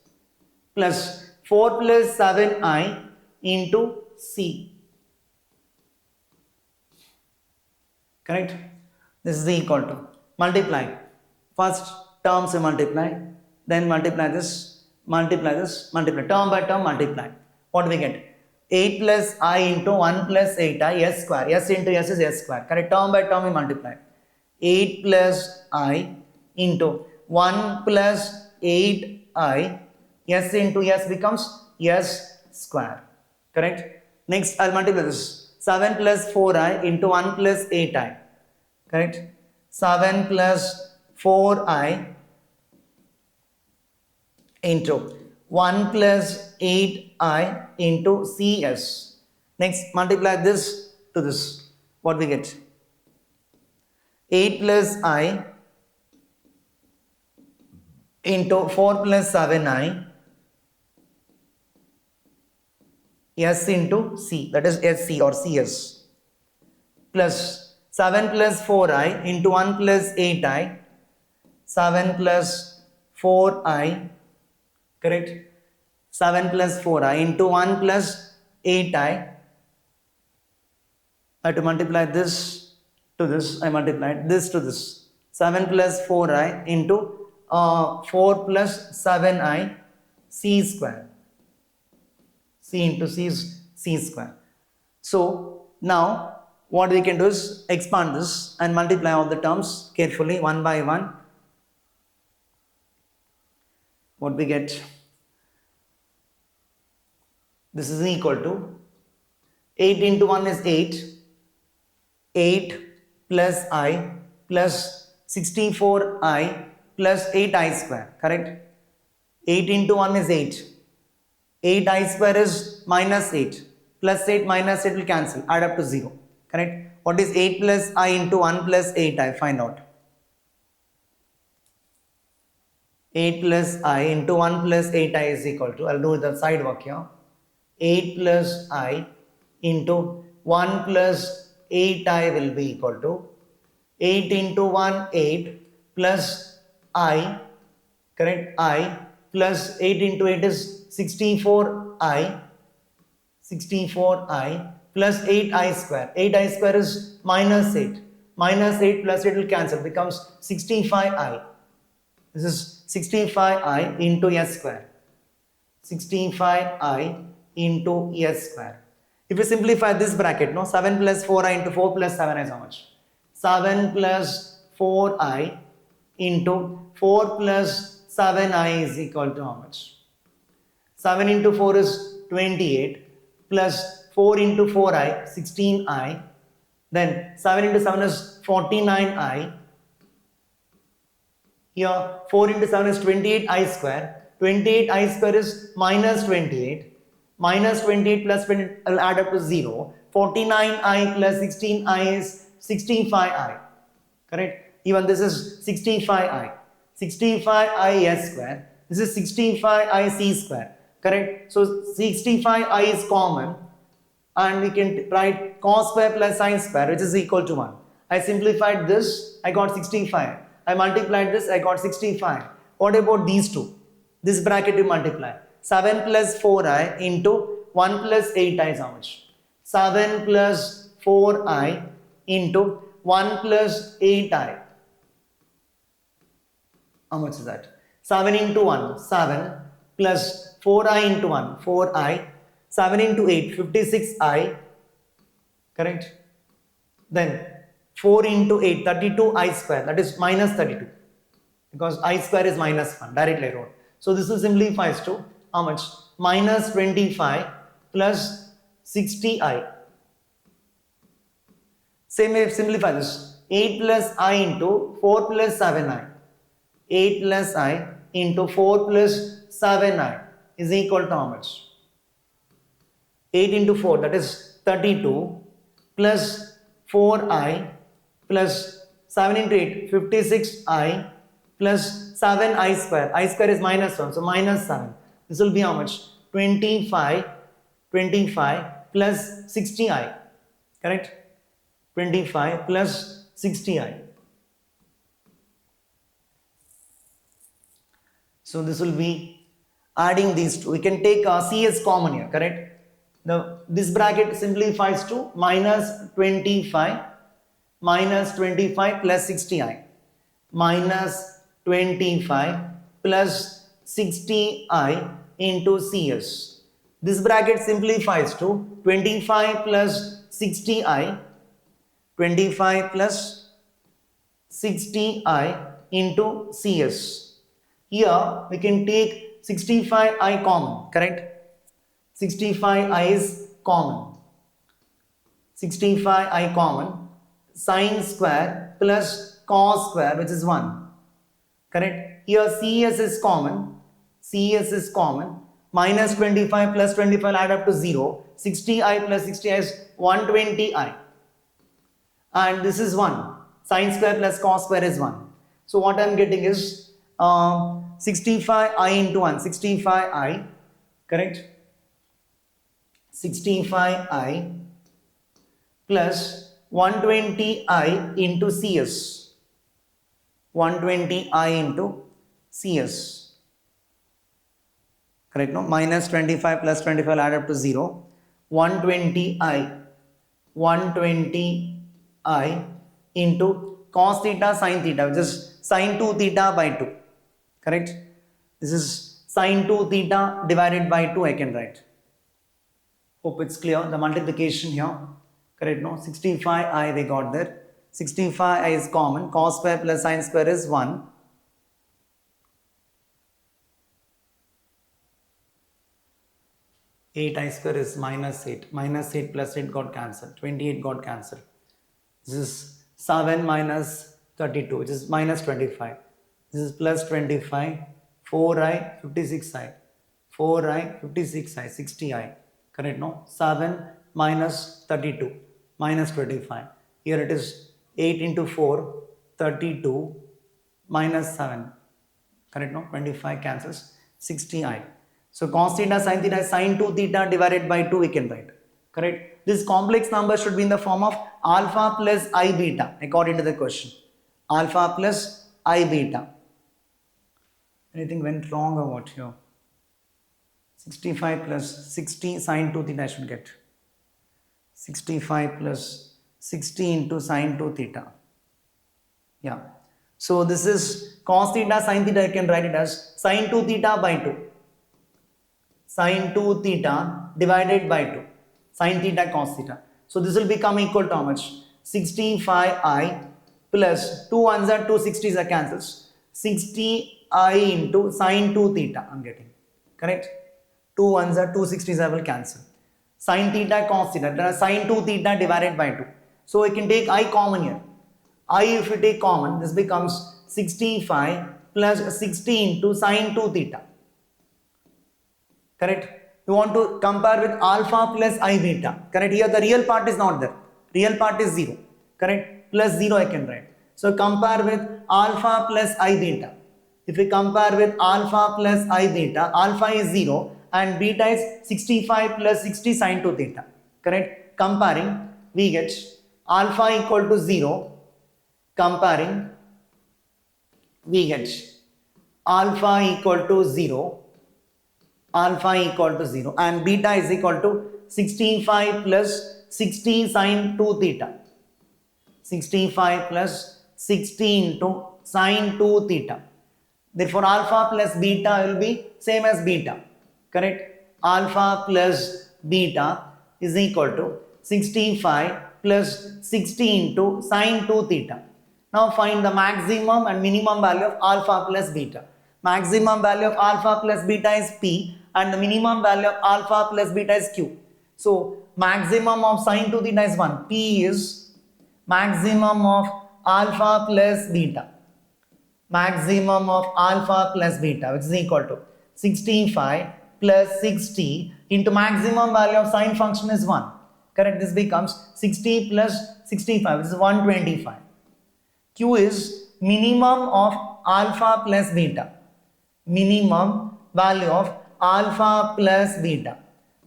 plus 4 plus 7i into C. Correct? This is equal to multiply. First terms multiply, then multiply this, multiply term by term multiply. What do we get? 8 plus I into 1 plus 8i S square. S into S is S square. Correct? Term by term we multiply. 8 plus I into 1 plus 8i S into S becomes S square. Correct? Next I'll multiply this. 7 plus 4i into 1 plus 8i. Correct? 7 plus 4i into 1 plus 8i into CS. Next, multiply this to this. What we get? 8 plus I into 4 plus 7i S into C. That is SC or CS. Plus 7 plus 4i into 1 plus 8i. 7 plus 4i. Correct? 7 plus 4i into 1 plus 8i. I have to multiply this to this. I multiplied this to this. 7 plus 4i into 4 plus 7i C square. C into C is C square. So now what we can do is expand this and multiply all the terms carefully one by one. What we get? This is equal to 8 into 1 is 8. 8 plus I plus 64i plus 8i square. Correct? 8 into 1 is 8. 8i square is minus 8. Plus 8 minus 8 will cancel. Add up to 0. Correct? What is 8 plus I into 1 plus 8i? Find out. 8 plus I into 1 plus 8i is equal to, I'll do the side work here. 8 plus I into 1 plus 8i will be equal to 8 into 1, 8 plus I, correct, I plus 8 into 8 is 64i, 64i plus 8i square. 8i square is minus 8. Minus 8 plus 8 will cancel, becomes 65i. This is 65i into S square. 65i into S square. If you simplify this bracket, no, 7 plus 4i into 4 plus 7i is how much? 7 plus 4i into 4 plus 7i is equal to how much? 7 into 4 is 28 plus 4 into 4i 16i, then 7 into 7 is 49i. Here 4 into 7 is 28i square. 28i square is minus 28. Minus 28 plus 20 will add up to 0. 49i plus 16i is 65i. Correct? Even this is 65i. 65i s square. This is 65i c square. Correct? So 65i is common. And we can write cos square plus sin square, which is equal to 1. I simplified this. I got 65. I multiplied this, I got 65. What about these two? This bracket you multiply. 7 plus 4i into 1 plus 8i is how much? 7 plus 4i into 1 plus 8i. How much is that? 7 into 1, 7 plus 4i into 1, 4i. 7 into 8, 56i. Correct? Then 4 into 8, 32i square, that is minus 32. Because I square is minus 1, directly I wrote. So this will simplifies to how much? Minus 25 plus 60i. Same way, simplify this. 8 plus I into 4 plus 7i. 8 plus I into 4 plus 7i is equal to how much? 8 into 4, that is 32 plus 4i plus 7 into 8, 56i plus 7i square. I square is minus 1, so minus 7. This will be how much? 25 plus 60i, correct? 25 plus 60i. So this will be adding these two. We can take C as common here, correct? This bracket simplifies to minus 25 plus 60i. Minus 25 plus 60i into CS. This bracket simplifies to 25 plus 60i. 25 plus 60i into CS. Here we can take 65i common, correct? 65i is common. 65i common. Sine square plus cos square, which is 1. Correct? Here CS is common. CS is common. Minus 25 plus 25 add up to 0. 60i plus 60i is 120i. And this is 1. Sine square plus cos square is 1. So what I am getting is 65i into 1. 65i. Correct? 65i plus 120i into CS. 120i into CS. Correct? No? Minus 25 plus 25 add up to 0. 120i. 120i into cos theta sin theta, which is sin 2 theta by 2. Correct? This is sin 2 theta divided by 2 I can write. Hope it's clear. The multiplication here. Correct? No? 65i we got there. 65i is common. Cos square plus sin square is 1. I square is minus 8. Minus 8 plus 8 got cancelled. 28 got cancelled. This is 7 minus 32, which is minus 25. This is plus 25. 4i, 56i. 4i, 56i, 60i. Correct? No? 7 minus 32, minus 25. Here it is 8 into 4, 32, minus 7. Correct? No? 25 cancels. 60i. So cos theta sin theta is sin 2 theta divided by 2 we can write. Correct? This complex number should be in the form of alpha plus I beta according to the question. Alpha plus I beta. Anything went wrong or what here? 65 plus 60 sin 2 theta I should get. 65 plus 60 into sin 2 theta. Yeah. So this is cos theta sin theta I can write it as sin 2 theta by 2. Sin 2 theta divided by 2. Sin theta cos theta. So this will become equal to how much? 65i plus 2 ones are 2 60s are cancels. 60i into sin 2 theta I am getting. Correct? 2 ones are 2 60s I will cancel. Sin theta cos theta. Sin 2 theta divided by 2. So I can take I common here. I if you take common, this becomes 65 plus 60 into sin 2 theta. Correct? You want to compare with alpha plus I beta. Correct? Here the real part is not there. Real part is 0. Correct? Plus 0 I can write. So compare with alpha plus I beta. If we compare with alpha plus I beta, alpha is 0 and beta is 65 plus 60 sin 2 theta. Correct? Comparing, we get alpha equal to 0. Comparing, we get alpha equal to 0. Alpha equal to 0 and beta is equal to 65 plus 60 sin 2 theta. 65 plus 60 into sin 2 theta. Therefore, alpha plus beta will be same as beta. Correct? Alpha plus beta is equal to 65 plus 60 into sin 2 theta. Now find the maximum and minimum value of alpha plus beta. Maximum value of alpha plus beta is P and the minimum value of alpha plus beta is Q. So maximum of sin 2 theta is 1. P is maximum of alpha plus beta. Maximum of alpha plus beta, which is equal to 65 plus 60 into maximum value of sine function is 1. Correct? This becomes 60 plus 65, which is 125. Q is minimum of alpha plus beta. Minimum value of alpha plus beta,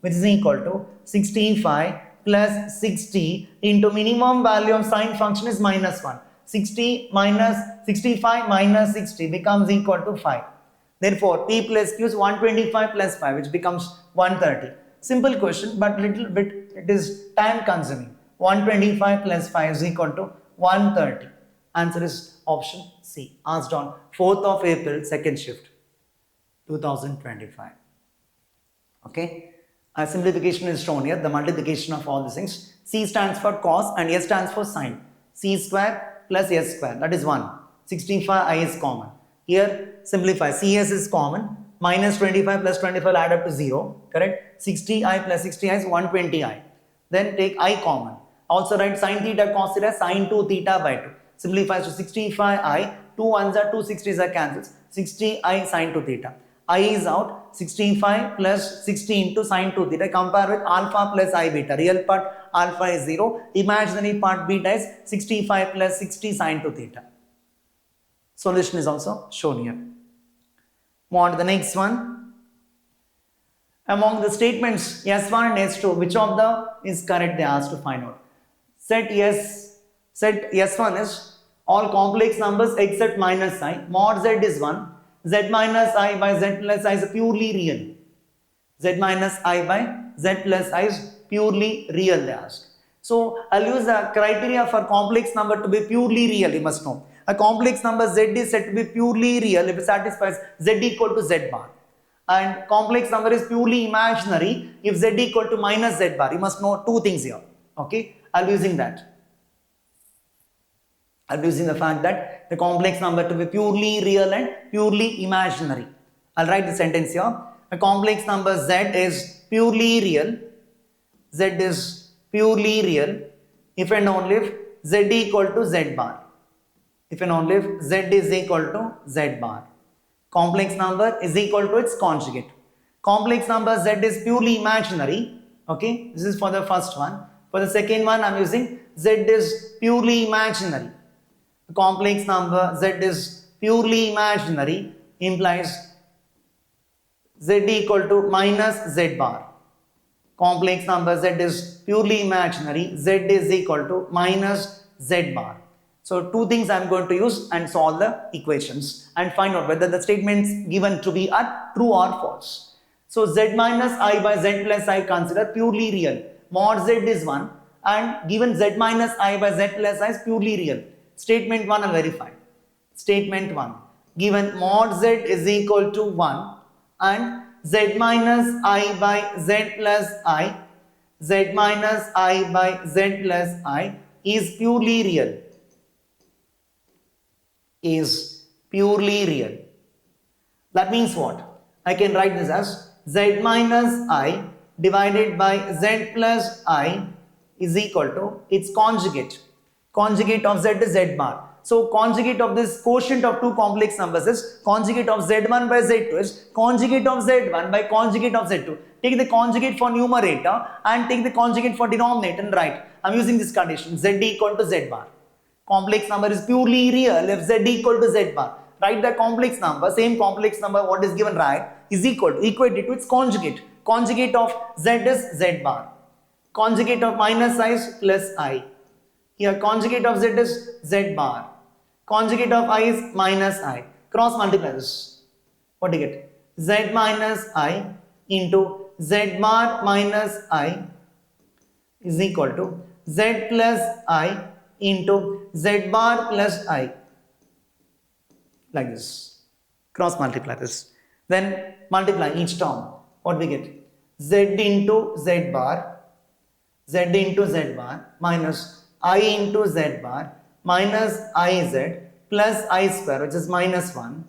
which is equal to 65 plus 60 into minimum value of sine function is minus 1. 60 minus 65 minus 60 becomes equal to 5. Therefore, P plus Q is 125 plus 5, which becomes 130. Simple question, but little bit it is time consuming. 125 plus 5 is equal to 130. Answer is option C. Asked on 4th of April, second shift, 2025. Okay. A simplification is shown here, the multiplication of all these things. C stands for cos and S stands for sine. C square plus S square, that is 1. 65I is common. Here simplify, CS is common. Minus 25 plus 25 will add up to 0. Correct? 60I plus 60I is 120I. Then take I common. Also write sin theta cos theta sin 2 theta by 2. Simplifies to 65I. 2 ones are 2 60s are cancelled. 60I sin 2 theta. I is out. 65 plus 60 into sin 2 theta. Compare with alpha plus I beta. Real part alpha is 0. Imaginary part beta is 65 plus 60 sin 2 theta. Solution is also shown here. Move on to the next one. Among the statements S1 and S2, which of the is correct, they asked to find out. Set S1 is all complex numbers except minus I. Mod Z is 1. Z minus I by Z plus I is purely real. Z minus I by Z plus I is purely real, they asked. So I'll use the criteria for complex number to be purely real, you must know. A complex number Z is said to be purely real if it satisfies Z equal to Z bar. And complex number is purely imaginary if Z equal to minus Z bar. You must know two things here. Okay, I'll be using that. I'll be using the fact that the complex number to be purely real and purely imaginary. I'll write the sentence here. A complex number Z is purely real. Z is purely real if and only if Z equal to Z bar. If and only if Z is equal to Z bar. Complex number is equal to its conjugate. Complex number Z is purely imaginary. Okay, this is for the first one. For the second one, I'm using Z is purely imaginary. The complex number Z is purely imaginary implies Z equal to minus Z bar. Complex number Z is purely imaginary. Z is equal to minus Z bar. So two things I am going to use and solve the equations and find out whether the statements given to be are true or false. So Z minus I by Z plus I consider purely real. Mod Z is 1 and given Z minus I by Z plus I is purely real. Statement 1 I'll verify. Statement 1. Given mod Z is equal to 1 and Z minus I by Z plus I, Z minus I by Z plus I is purely real. Is purely real. That means what? I can write this as Z minus I divided by Z plus I is equal to its conjugate. Conjugate of Z is Z bar. So conjugate of this quotient of two complex numbers is conjugate of Z1 by Z2 is conjugate of Z1 by conjugate of Z2. Take the conjugate for numerator and take the conjugate for denominator and write. I'm using this condition Z equal to Z bar. Complex number is purely real if Z equal to Z bar. Write the complex number, same complex number what is given right is equal to, equate it to its conjugate. Conjugate of Z is Z bar. Conjugate of minus I is plus I. Here conjugate of Z is Z bar. Conjugate of I is minus I. Cross multiply this. What do you get? Z minus I into Z bar minus I is equal to Z plus I into Z bar plus I. Like this. Cross multiply this. Then multiply each term. What we get? Z into Z bar. Z into Z bar minus I into Z bar minus IZ plus I square, which is minus 1.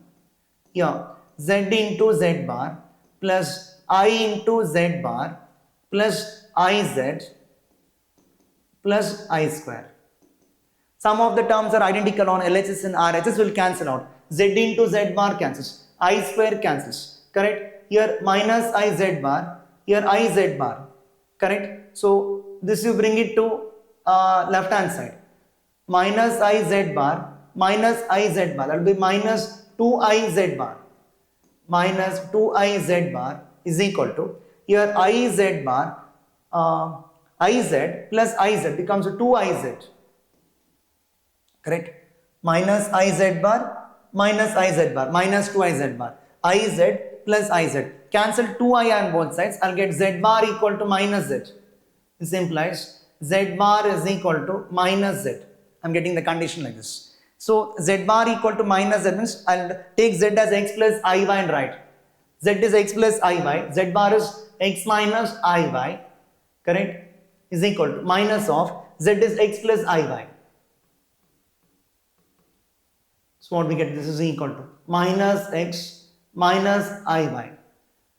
Here Z into Z bar plus I into Z bar plus IZ plus I square. Some of the terms are identical on LHS and RHS will cancel out. Z into Z bar cancels. I square cancels. Correct? Here minus IZ bar. Here IZ bar. Correct? So this you bring it to left hand side. Minus IZ bar minus I z bar, that will be minus 2I z bar. Minus 2I z bar is equal to, here I z bar, Iz plus Iz becomes 2Iz. Correct? Minus Iz bar, minus Iz bar, minus 2Iz bar. Iz plus Iz. Cancel 2I on both sides. I'll get Z bar equal to minus Z. This implies Z bar is equal to minus Z. I'm getting the condition like this. So Z bar equal to minus Z means I'll take Z as X plus Iy and write. Z is X plus Iy. Z bar is X minus Iy. Correct? Is equal to minus of Z is X plus Iy. So what we get? This is equal to minus X minus Iy.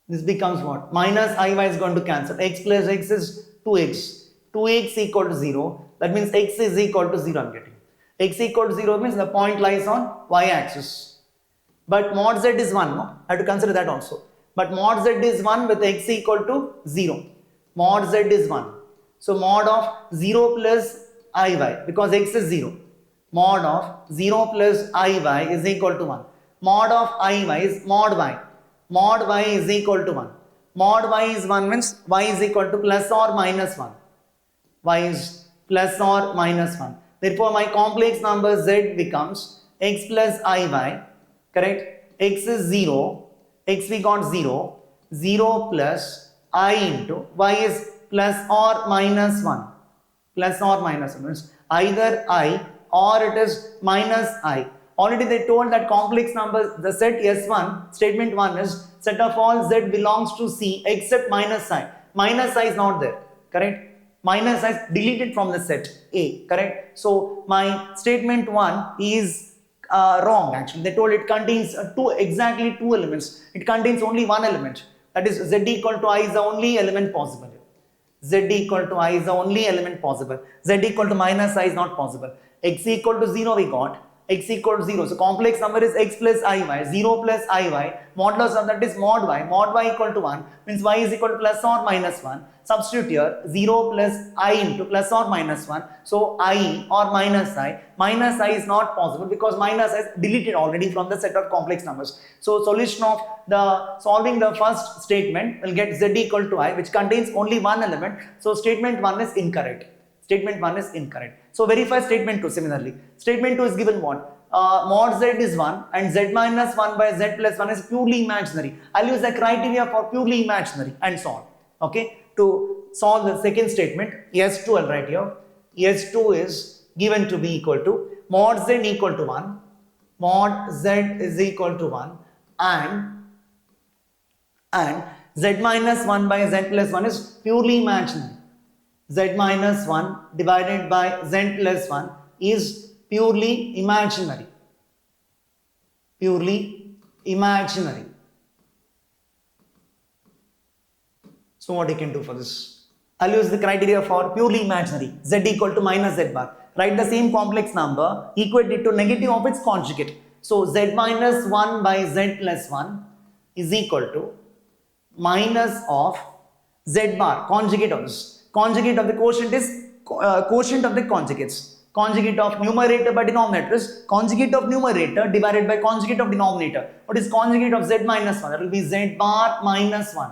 This becomes what? Minus Iy is going to cancel. X plus X is 2X. 2X equal to 0. That means X is equal to 0 I'm getting. X equal to 0 means the point lies on y-axis. But mod Z is 1. No? I have to consider that also. But mod Z is 1 with X equal to 0. Mod Z is 1. So mod of 0 plus Iy, because X is 0. Mod of 0 plus Iy is equal to 1. Mod of Iy is mod y. Mod y is equal to 1. Mod y is 1 means y is equal to plus or minus 1. Y is plus or minus 1. Therefore, my complex number Z becomes X plus Iy. Correct? X is 0. X we got 0. 0 plus I into y is plus or minus 1. Plus or minus 1 means either I or it is minus I. Already they told that complex numbers, the set S1, statement 1 is set of all Z belongs to C except minus I. Minus I is not there. Correct? Minus I is deleted from the set A. Correct? So my statement 1 is wrong actually. They told it contains exactly two elements. It contains only one element. That is Z equal to I is the only element possible. Z equal to I is the only element possible. Z equal to minus I is not possible. X equal to 0 we got. X equal to 0. So complex number is X plus Iy. 0 plus Iy. Modulus of that is mod y. Mod y equal to 1 means y is equal to plus or minus 1. Substitute here 0 plus I into plus or minus 1. So I or minus I. Minus I is not possible because minus I is deleted already from the set of complex numbers. So solution of the solving the first statement will get Z equal to I, which contains only one element. So statement 1 is incorrect. Statement 1 is incorrect. So verify statement 2 similarly. Statement 2 is given what? Mod Z is 1 and Z minus 1 by Z plus 1 is purely imaginary. I'll use the criteria for purely imaginary and so on. Okay. To solve the second statement, S2 I'll write here. S2 is given to be equal to mod Z equal to 1. Mod Z is equal to 1 and Z minus 1 by Z plus 1 is purely imaginary. Z minus 1 divided by Z plus 1 is purely imaginary. Purely imaginary. So what you can do for this? I'll use the criteria for purely imaginary. Z equal to minus Z bar. Write the same complex number, equate it to negative of its conjugate. So Z minus 1 by Z plus 1 is equal to minus of Z bar, conjugate of this. Conjugate of the quotient is quotient of the conjugates. Conjugate of numerator by denominator is conjugate of numerator divided by conjugate of denominator. What is conjugate of Z minus 1? That will be Z bar minus 1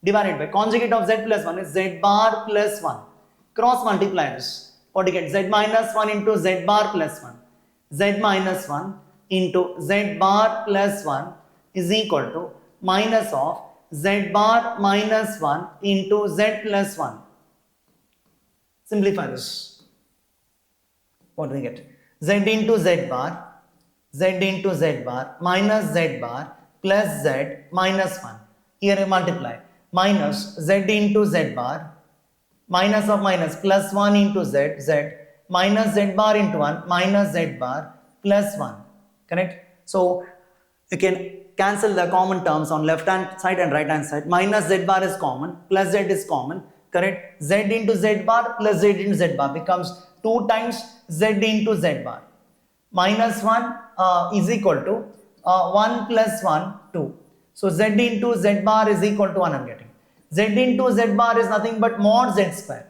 divided by conjugate of Z plus 1 is Z bar plus 1. Cross multiply this. What do you get? Z minus 1 into Z bar plus 1. Z minus 1 into Z bar plus 1 is equal to minus of Z bar minus 1 into Z plus 1. Simplify this. What do we get? Z into Z bar, Z into Z bar minus Z bar plus Z minus 1. Here I multiply. Minus Z into Z bar, minus of minus plus 1 into Z, Z minus Z bar into 1 minus Z bar plus 1. Correct? So you can cancel the common terms on left hand side and right hand side. Minus Z bar is common, plus Z is common. Correct? Z into Z bar plus Z into Z bar becomes 2 times Z into Z bar. Minus 1 is equal to 1 plus 1, 2. So Z into Z bar is equal to 1 I'm getting. Z into Z bar is nothing but mod Z square.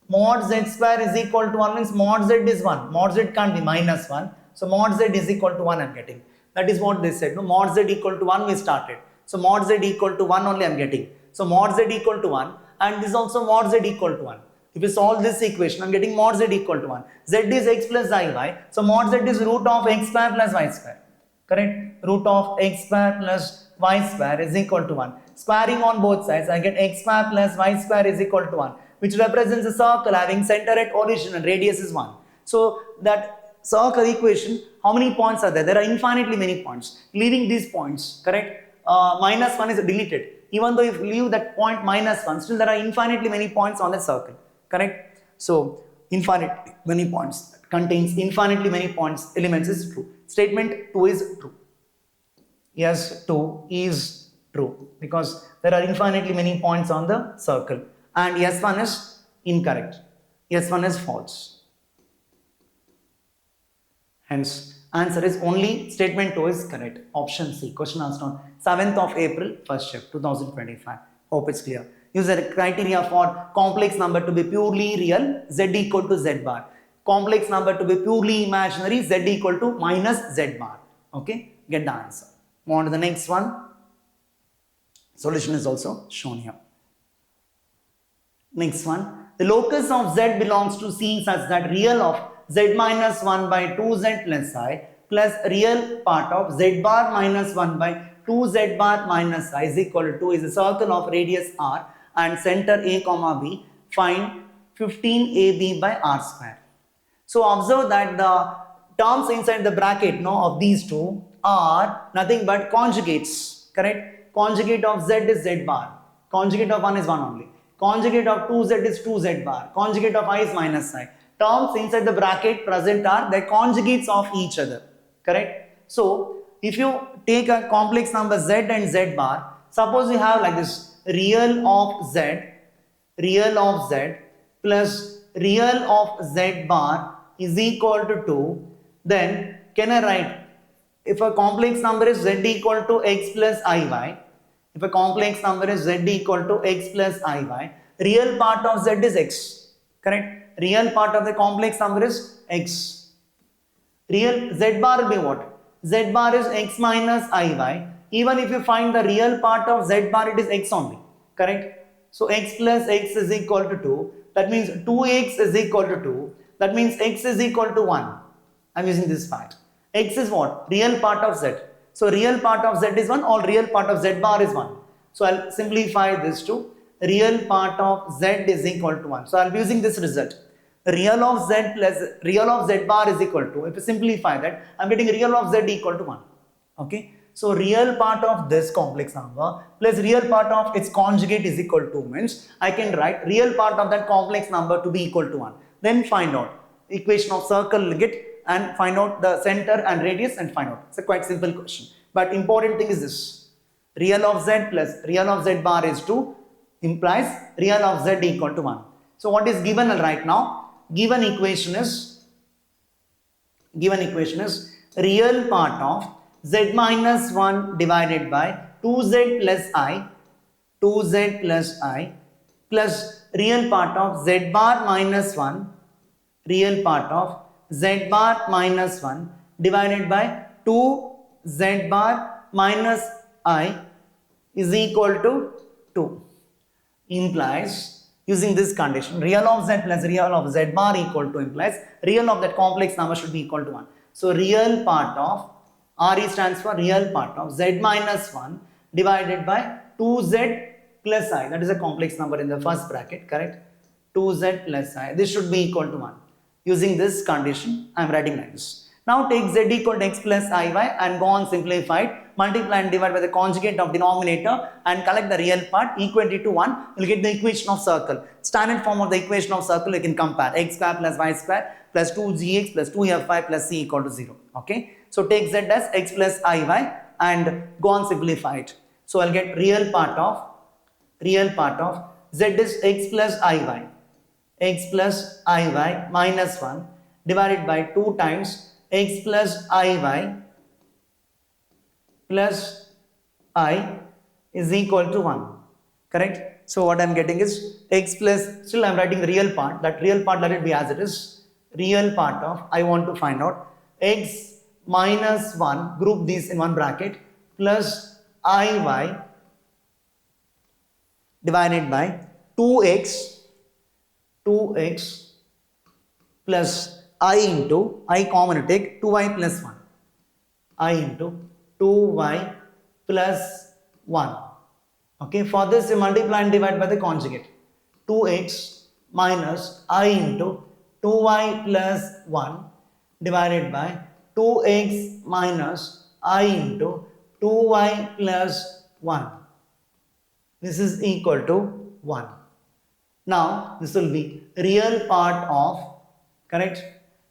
Mod Z square is equal to 1 means mod Z is 1. Mod Z can't be minus 1. So mod z is equal to 1 I'm getting. That is what they said. No, mod z equal to 1 we started. So mod z equal to 1 only I'm getting. So mod z equal to 1 and this also mod z equal to 1. If you solve this equation, I'm getting mod z equal to 1. Z is x plus iy. So mod z is root of x square plus y square. Correct? Root of x square plus y square is equal to 1. Squaring on both sides, I get x square plus y square is equal to 1, which represents a circle having center at origin and radius is 1. So that circle equation, how many points are there? There are infinitely many points. Leaving these points, correct? Minus 1 is deleted. Even though if you leave that point minus 1, still there are infinitely many points on the circle. Correct? So infinitely many points contains infinitely many points elements is true. Statement 2 is true. Yes, 2 is true because there are infinitely many points on the circle. And yes, 1 is incorrect. Yes, 1 is false. Hence, answer is only statement 2 is correct. Option C. Question asked on 7th of April, first shift, 2025. Hope it's clear. Use the criteria for complex number to be purely real, z equal to z bar. Complex number to be purely imaginary, z equal to minus z bar. Okay, get the answer. Move on to the next one. Solution is also shown here. Next one. The locus of z belongs to C such that real of z minus 1 by 2z plus I plus real part of z bar minus 1 by 2z bar minus I is equal to 2 is a circle of radius r and center a comma b. Find 15ab by r square. So observe that the terms inside the bracket of these two are nothing but conjugates. Correct? Conjugate of z is z bar. Conjugate of 1 is 1 only. Conjugate of 2z is 2z bar. Conjugate of I is minus I. Terms inside the bracket present are the conjugates of each other. Correct? So if you take a complex number z and z bar, suppose you have like this real of z plus real of z bar is equal to 2, then can I write if a complex number is z equal to x plus iy, if a complex number is z equal to x plus iy, real part of z is x. Correct? Real part of the complex number is x. Real z bar will be what? Z bar is x minus iy. Even if you find the real part of z bar, it is x only. Correct? So x plus x is equal to 2. That means 2x is equal to 2. That means x is equal to 1. I am using this fact. X is what? Real part of z. So real part of z is 1 or real part of z bar is 1. So I will simplify this to real part of z is equal to 1. So I will be using this result. Real of z plus real of z bar is equal to, if you simplify that, I am getting real of z equal to 1. Okay. So real part of this complex number plus real part of its conjugate is equal to means I can write real part of that complex number to be equal to 1. Then find out equation of circle get and find out the center and radius and find out. It's a quite simple question. But important thing is this. Real of z plus real of z bar is 2 implies real of z equal to 1. So what is given right now? Given equation is real part of z minus 1 divided by 2z plus I plus real part of z bar minus 1 real part of z bar minus 1 divided by 2z bar minus I is equal to 2 implies using this condition real of z plus real of z bar equal to implies real of that complex number should be equal to 1. So real part of RE stands for real part of z minus 1 divided by 2z plus I, that is a complex number in the first bracket, correct? 2z plus I, this should be equal to 1. Using this condition, I am writing like this. Now take z equal to x plus iy and go on simplified, multiply and divide by the conjugate of denominator and collect the real part equality to 1, you will get the equation of circle. Standard form of the equation of circle you can compare x square plus y square plus 2gx plus 2fy plus c equal to 0. Okay. So take z as x plus iy and go on simplify it. So I'll get real part of z is x plus iy minus 1 divided by 2 times x plus iy plus I is equal to 1. Correct? So what I am getting is x plus, still I am writing the real part, that real part let it be as it is. Real part of, I want to find out x minus 1, group these in one bracket, plus iy divided by 2x plus I into, I common take 2y plus 1, I into 2y plus 1. Okay, for this you multiply and divide by the conjugate. 2x minus I into 2y plus 1 divided by 2x minus I into 2y plus 1. This is equal to 1. Now this will be real part of, correct?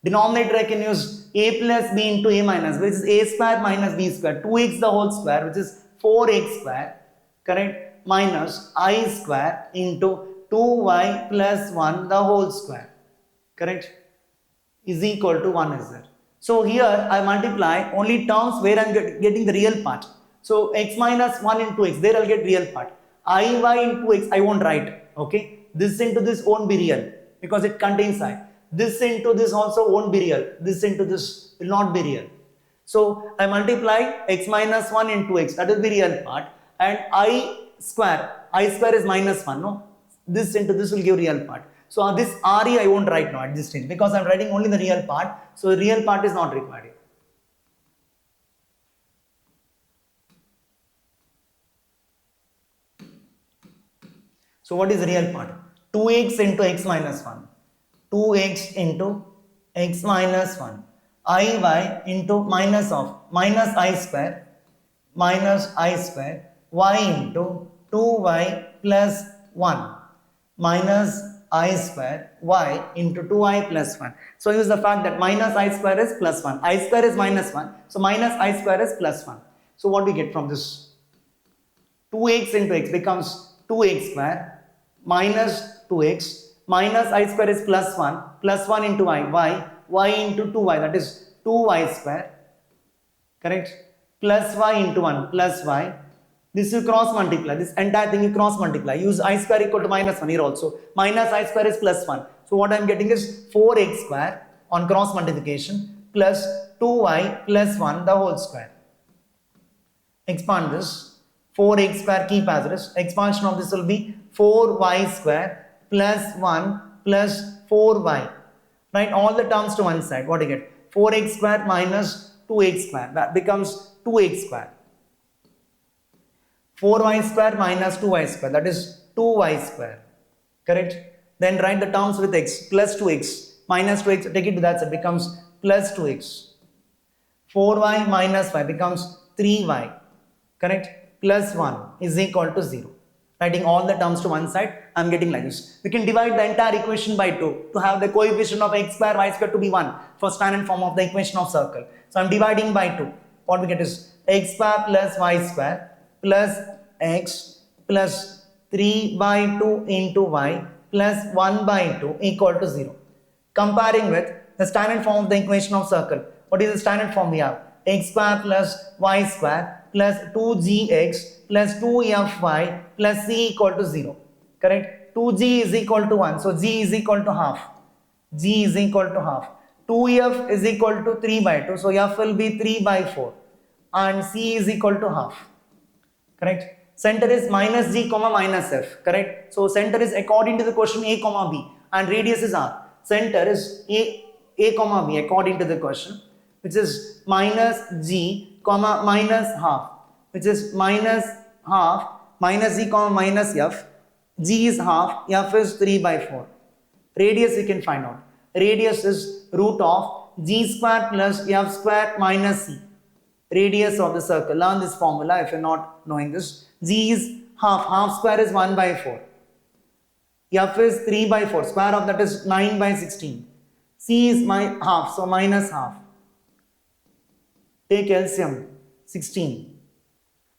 Denominator I can use a plus b into a minus b, which is a square minus b square, 2x the whole square, which is 4x square, correct? Minus I square into 2y plus 1 the whole square, correct? Is equal to 1 is there. So here I multiply only terms where I am getting the real part. So x minus 1 into x, there I will get real part. Iy into x I won't write, okay? This into this won't be real because it contains I. This into this also won't be real. This into this will not be real. So I multiply x minus 1 into x, that will be real part, and I square is minus 1, no? This into this will give real part. So this RE I won't write now at this stage because I am writing only the real part. So the real part is not required. So what is the real part? 2x into x minus 1. 2x into x minus 1. Iy into minus of minus I square y into 2y plus 1 minus I square y into 2i plus 1. So use the fact that minus I square is plus 1. I square is minus 1. So minus I square is plus 1. So what we get from this? 2x into x becomes 2x square minus 2x minus I square is plus 1 into y into 2y, that is 2y square, correct? Plus y into 1 plus y. This you cross multiply, this entire thing you cross multiply. Use I square equal to minus 1 here also. Minus I square is plus 1. So what I am getting is 4x square on cross multiplication plus 2y plus 1 the whole square. Expand this. 4x square keep as it is. Expansion of this will be 4y square plus 1 plus 4y. Write all the terms to one side. What do you get? 4x square minus 2x square. That becomes 2x square. 4y square minus 2y square, that is 2y square, correct? Then write the terms with x, plus 2x minus 2x, take it to that side, becomes plus 2x. 4y minus 5 becomes 3y, correct? Plus 1 is equal to 0. Writing all the terms to one side, I am getting like this. We can divide the entire equation by 2 to have the coefficient of x square, y square to be 1 for standard form of the equation of circle. So I am dividing by 2. What we get is x square plus y square plus x plus 3 by 2 into y plus 1 by 2 equal to 0. Comparing with the standard form of the equation of circle. What is the standard form we have? X square plus y square plus 2gx plus 2fy plus c equal to 0. Correct? 2g is equal to 1. So g is equal to half. G is equal to half. 2f is equal to 3 by 2. So f will be 3 by 4. And c is equal to half. Correct? Center is minus g comma minus f. Correct? So center is according to the question a comma b. And radius is r. Center is a comma b according to the question, which is minus g comma minus half, which is minus half minus g comma minus f. G is half, f is 3 by 4. Radius you can find out. Radius is root of g square plus f square minus c. Radius of the circle. Learn this formula if you are not knowing this. G is half. Half square is 1 by 4. F is 3 by 4. Square of that is 9 by 16. C is half. So minus half. Take LCM. 16.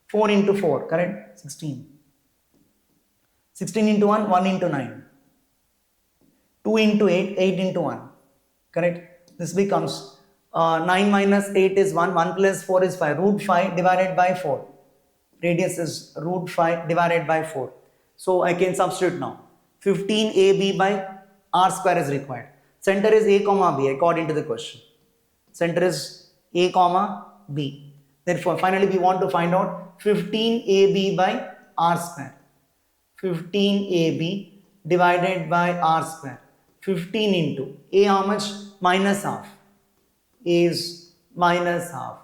4 into 4. Correct? 16. 16 into 1. 1 into 9. 2 into 8. 8 into 1. Correct? This becomes 9 minus 8 is 1. 1 plus 4 is 5. Root 5 divided by 4. Radius is root 5 divided by 4. So I can substitute now. 15 AB by R square is required. Center is A comma B according to the question. Center is A comma B. Therefore, finally we want to find out 15AB by R square. 15AB divided by R square. 15 into A how much? Minus half. A is minus half.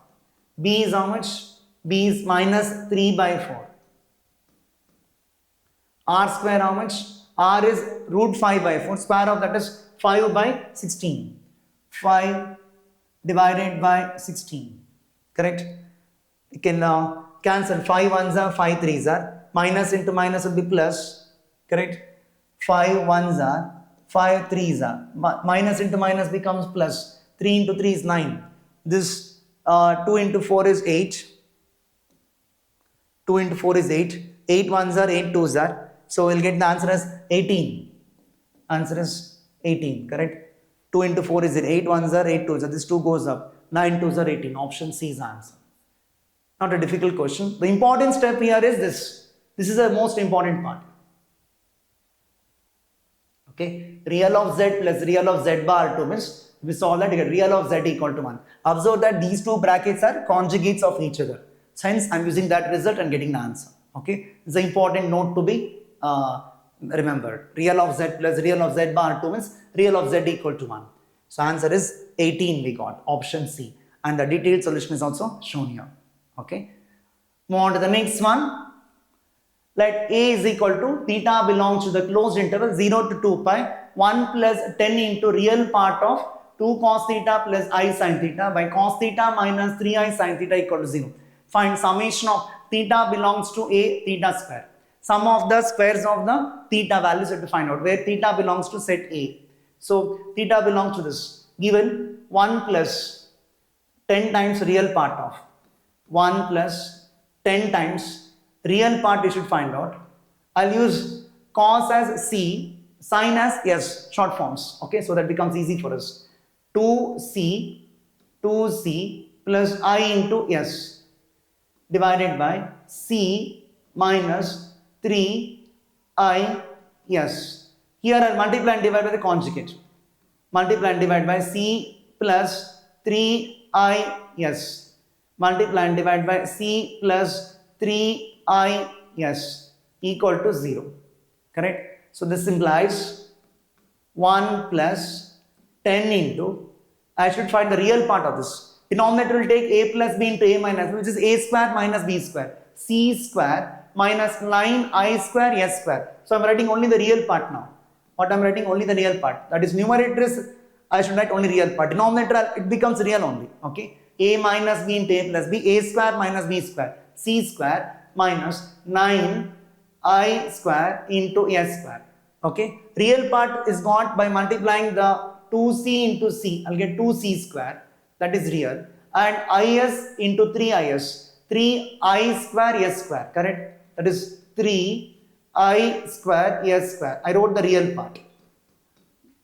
B is how much? B is minus 3 by 4. R square how much? R is root 5 by 4. Square of that is 5 by 16. 5 divided by 16. Correct? You can cancel. 5 ones are 5 threes are. Minus into minus will be plus. Correct? 5 ones are 5 threes are. Minus into minus becomes plus. 3 into 3 is 9. This 2 into 4 is 8. 2 into 4 is 8. 8 ones are 8 twos are. So we'll get the answer as 18. Answer is 18. Correct? 2 into 4 is 8 ones are 8 twos are. This 2 goes up. 9 twos are 18. Option C is the answer. Not a difficult question. The important step here is this. This is the most important part. Okay. Real of z plus real of z bar 2 means we saw that you get real of z equal to 1. Observe that these two brackets are conjugates of each other. Hence, I am using that result and getting the answer. Okay. It's an important note to be remembered. Real of z plus real of z bar 2 means real of z equal to 1. So answer is 18 we got. Option C. And the detailed solution is also shown here. Okay. Move on to the next one. Let A is equal to theta belongs to the closed interval 0 to 2 pi 1 plus 10 into real part of 2 cos theta plus I sin theta by cos theta minus 3I sin theta equal to 0. Find summation of theta belongs to A theta square. Sum of the squares of the theta values have to find out where theta belongs to set A. So theta belongs to this given 1 plus 10 times real part of 1 plus 10 times real part we should find out. I'll use cos as C, sin as S, short forms. Okay, so that becomes easy for us. 2C plus I into S divided by C minus 3I S. Here I'll multiply and divide by the conjugate. Multiply and divide by C plus 3I S. Multiply and divide by C plus 3I S equal to 0. Correct? So this implies 1 plus 10 into, I should find the real part of this. Denominator will take A plus B into A minus B, which is A square minus B square. C square minus 9I square S square. So I am writing only the real part now. What I am writing? Only the real part. That is numerator is, I should write only real part. Denominator, it becomes real only. Okay. A minus B into A plus B. A square minus B square. C square minus 9I square into S square. Okay. Real part is got by multiplying the 2C into C. I'll get 2C square. That is real. And IS into 3IS. 3I square S square. Correct? That is 3I square S square. I wrote the real part.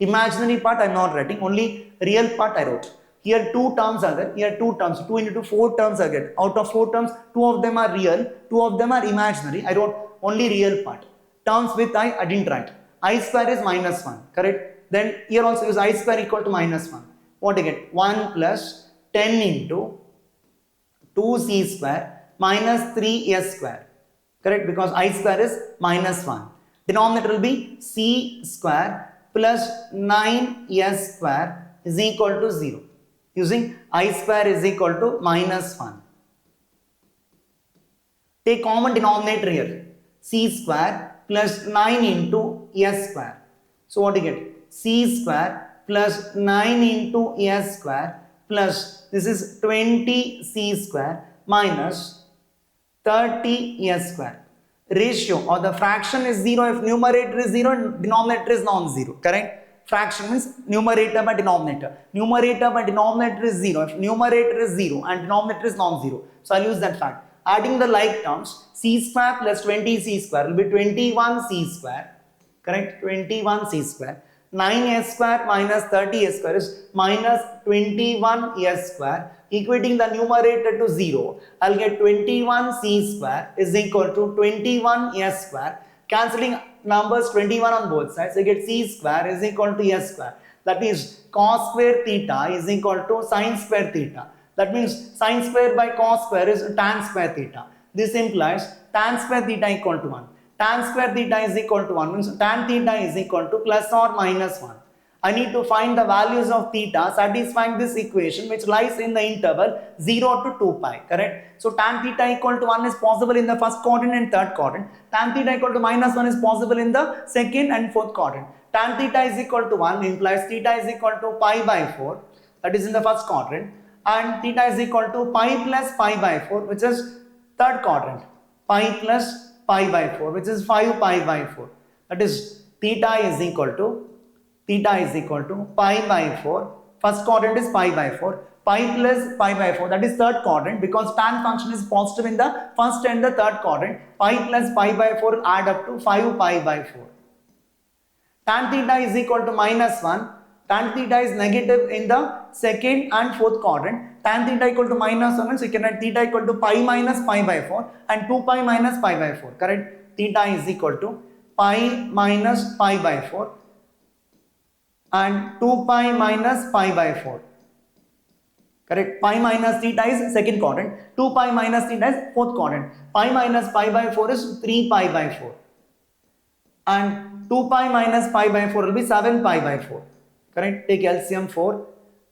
Imaginary part I am not writing. Only real part I wrote. Here 2 terms are there. Here 2 terms. 2 into 2, 4 terms are there. Out of 4 terms, 2 of them are real. 2 of them are imaginary. I wrote only real part. Terms with I didn't write. I square is minus 1. Correct? Then here also is I square equal to minus 1. What do you get? 1 plus 10 into 2C square minus 3S square. Correct? Because I square is minus 1. Denominator will be C square plus 9S square is equal to 0. Using I square is equal to minus 1. Take common denominator here. C square plus 9 into S square. So what do you get? C square plus 9 into S square plus this is 20C square minus 30S square. Ratio or the fraction is 0 if numerator is 0 and denominator is non-zero. Correct? Fraction means numerator by denominator. Numerator by denominator is 0 if numerator is 0 and denominator is non-zero. So I'll use that fact. Adding the like terms, C square plus 20C square will be 21C square. Correct? 21C square. 9S square minus 30S square is minus 21S square, equating the numerator to 0. I'll get 21C square is equal to 21S square. Cancelling numbers 21 on both sides, I get C square is equal to S square. That is cos square theta is equal to sin square theta. That means sin square by cos square is tan square theta. This implies tan square theta equal to 1. Tan square theta is equal to 1 means tan theta is equal to plus or minus 1. I need to find the values of theta satisfying this equation which lies in the interval 0 to 2 pi, correct? So tan theta equal to 1 is possible in the first quadrant and third quadrant. Tan theta equal to minus 1 is possible in the second and fourth quadrant. Tan theta is equal to 1 implies theta is equal to pi by 4, that is in the first quadrant, and theta is equal to pi plus pi by 4 which is third quadrant. Pi plus pi by 4 which is 5 pi by 4, that is theta is equal to pi by 4. First quadrant is pi by 4. Pi plus pi by 4, that is third quadrant, because tan function is positive in the first and the third quadrant. Pi plus pi by 4 add up to 5 pi by 4. Tan theta is equal to minus 1. Tan theta is negative in the second and fourth quadrant. Tan theta equal to minus 1, so you can write theta equal to pi minus pi by 4 and 2 pi minus pi by 4, correct? Theta is equal to pi minus pi by 4 and 2 pi minus pi by 4, correct? Pi minus theta is second quadrant, 2 pi minus theta is fourth quadrant. Pi minus pi by 4 is 3 pi by 4 and 2 pi minus pi by 4 will be 7 pi by 4, correct? Take LCM 4,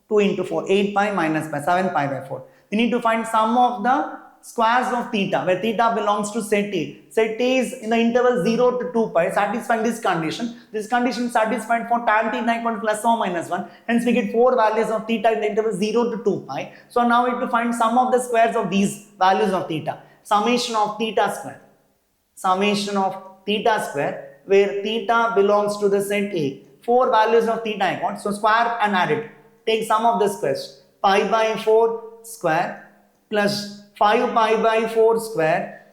2 into 4, 8 pi minus pi, 7 pi by 4. We need to find sum of the squares of theta, where theta belongs to set A. Set A is in the interval 0 to 2 pi, satisfying this condition. This condition is satisfied for tan theta equal to plus or minus 1. Hence we get 4 values of theta in the interval 0 to 2 pi. So now we have to find sum of the squares of these values of theta. Summation of theta square. Summation of theta square, where theta belongs to the set A. 4 values of theta I got. So square and add it. Take sum of the squares. Pi by 4 square plus 5 pi by 4 square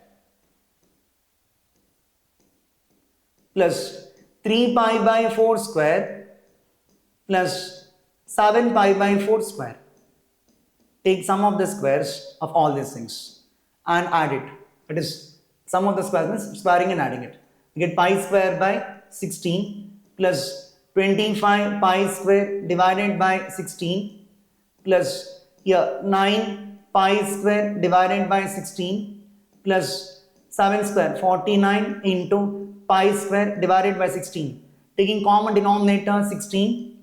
plus 3 pi by 4 square plus 7 pi by 4 square. Take sum of the squares of all these things and add it. It is sum of the squares means squaring and adding it. You get pi square by 16 plus 25 pi square divided by 16 plus here 9 pi square divided by 16 plus 7 square, 49 into pi square divided by 16. Taking common denominator 16,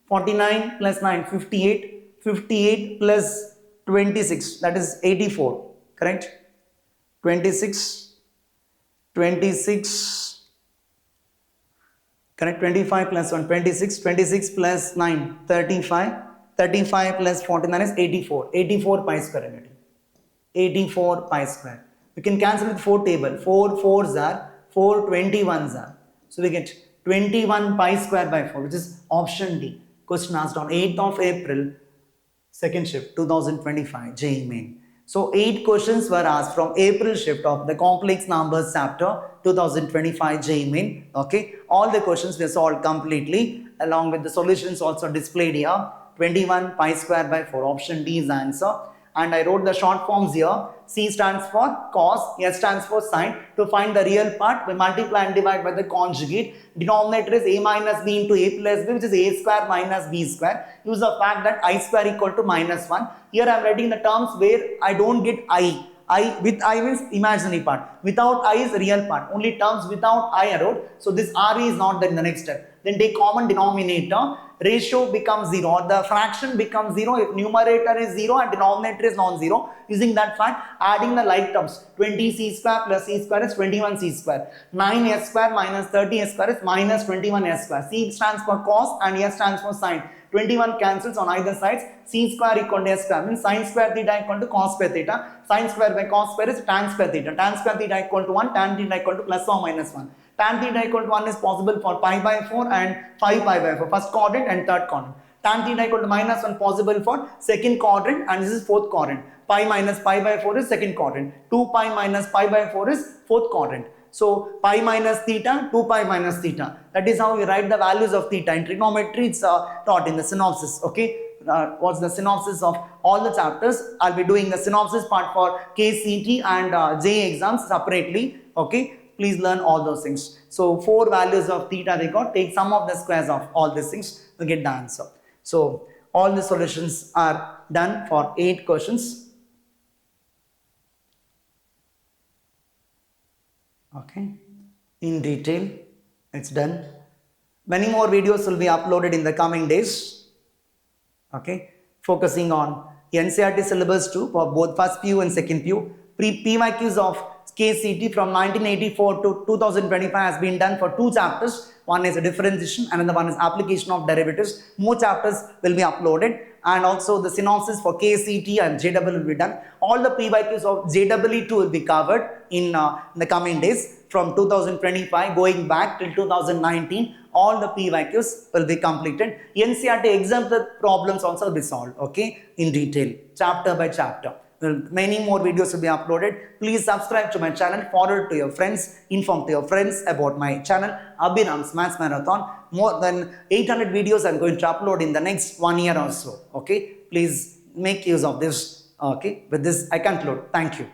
49 plus 9, 58, 58 plus 26, that is 84, correct? 26, correct? 25 plus 1, 26, 26 plus 9, 35. 35 plus 49 is 84. 84 pi square I'm getting. 84 pi square. We can cancel with 4 table. 4 4s are 4 21s are. So we get 21 pi square by 4, which is option D. Question asked on 8th of April, second shift 2025 JEE main. So 8 questions were asked from April shift of the complex numbers chapter 2025 JEE main. Okay, all the questions were solved completely along with the solutions also displayed here. 21 pi square by 4, option D is the answer. And I wrote the short forms here. C stands for cos, S stands for sin. To find the real part, we multiply and divide by the conjugate. Denominator is a minus b into a plus b, which is a square minus b square. Use the fact that I square equal to minus 1. Here I am writing the terms where I don't get I. With I means imaginary part. Without I is real part. Only terms without I I wrote. So this RE is not there in the next step. Then take common denominator. Ratio becomes 0 or the fraction becomes 0 if numerator is 0 and denominator is non-zero. Using that fact, adding the like terms, 20c square plus c square is 21c square. 9s square minus 30s square is minus 21s square. C stands for cos and S stands for sin. 21 cancels on either sides. C square equal to S square means sin square theta equal to cos square theta. Sin square by cos square is tan square theta. Tan square theta equal to 1. Tan theta equal to plus or minus 1. Tan theta equal to 1 is possible for pi by 4 and 5 pi by 4. First quadrant and third quadrant. Tan theta equal to minus 1 possible for second quadrant and this is fourth quadrant. Pi minus pi by 4 is second quadrant. 2 pi minus pi by 4 is fourth quadrant. So pi minus theta, 2 pi minus theta. That is how we write the values of theta. In trigonometry, it's taught in the synopsis. Okay, what's the synopsis of all the chapters? I'll be doing the synopsis part for KCT and JEE exams separately. Okay, please learn all those things. So 4 values of theta we got. Take sum of the squares of all these things to get the answer. So All the solutions are done for 8 questions. Okay, in detail, it's done. Many more videos will be uploaded in the coming days. Okay, focusing on NCERT syllabus 2 for both first PU and second PU. PYQs of KCT from 1984 to 2025 has been done for 2 chapters. One is a differentiation, another one is application of derivatives. More chapters will be uploaded, and also the synopsis for KCT and JEE will be done. All the PYQs of JEE 2 will be covered in the coming days from 2025 going back till 2019. All the PYQs will be completed. NCERT example problems also will be solved, okay, in detail, chapter by chapter. Many more videos will be uploaded. Please subscribe to my channel, forward to your friends, inform to your friends about my channel, Abhinam's Maths Marathon. More than 800 videos I'm going to upload in the next 1 year or so, okay. Please make use of this, okay. With this, I conclude. Thank you.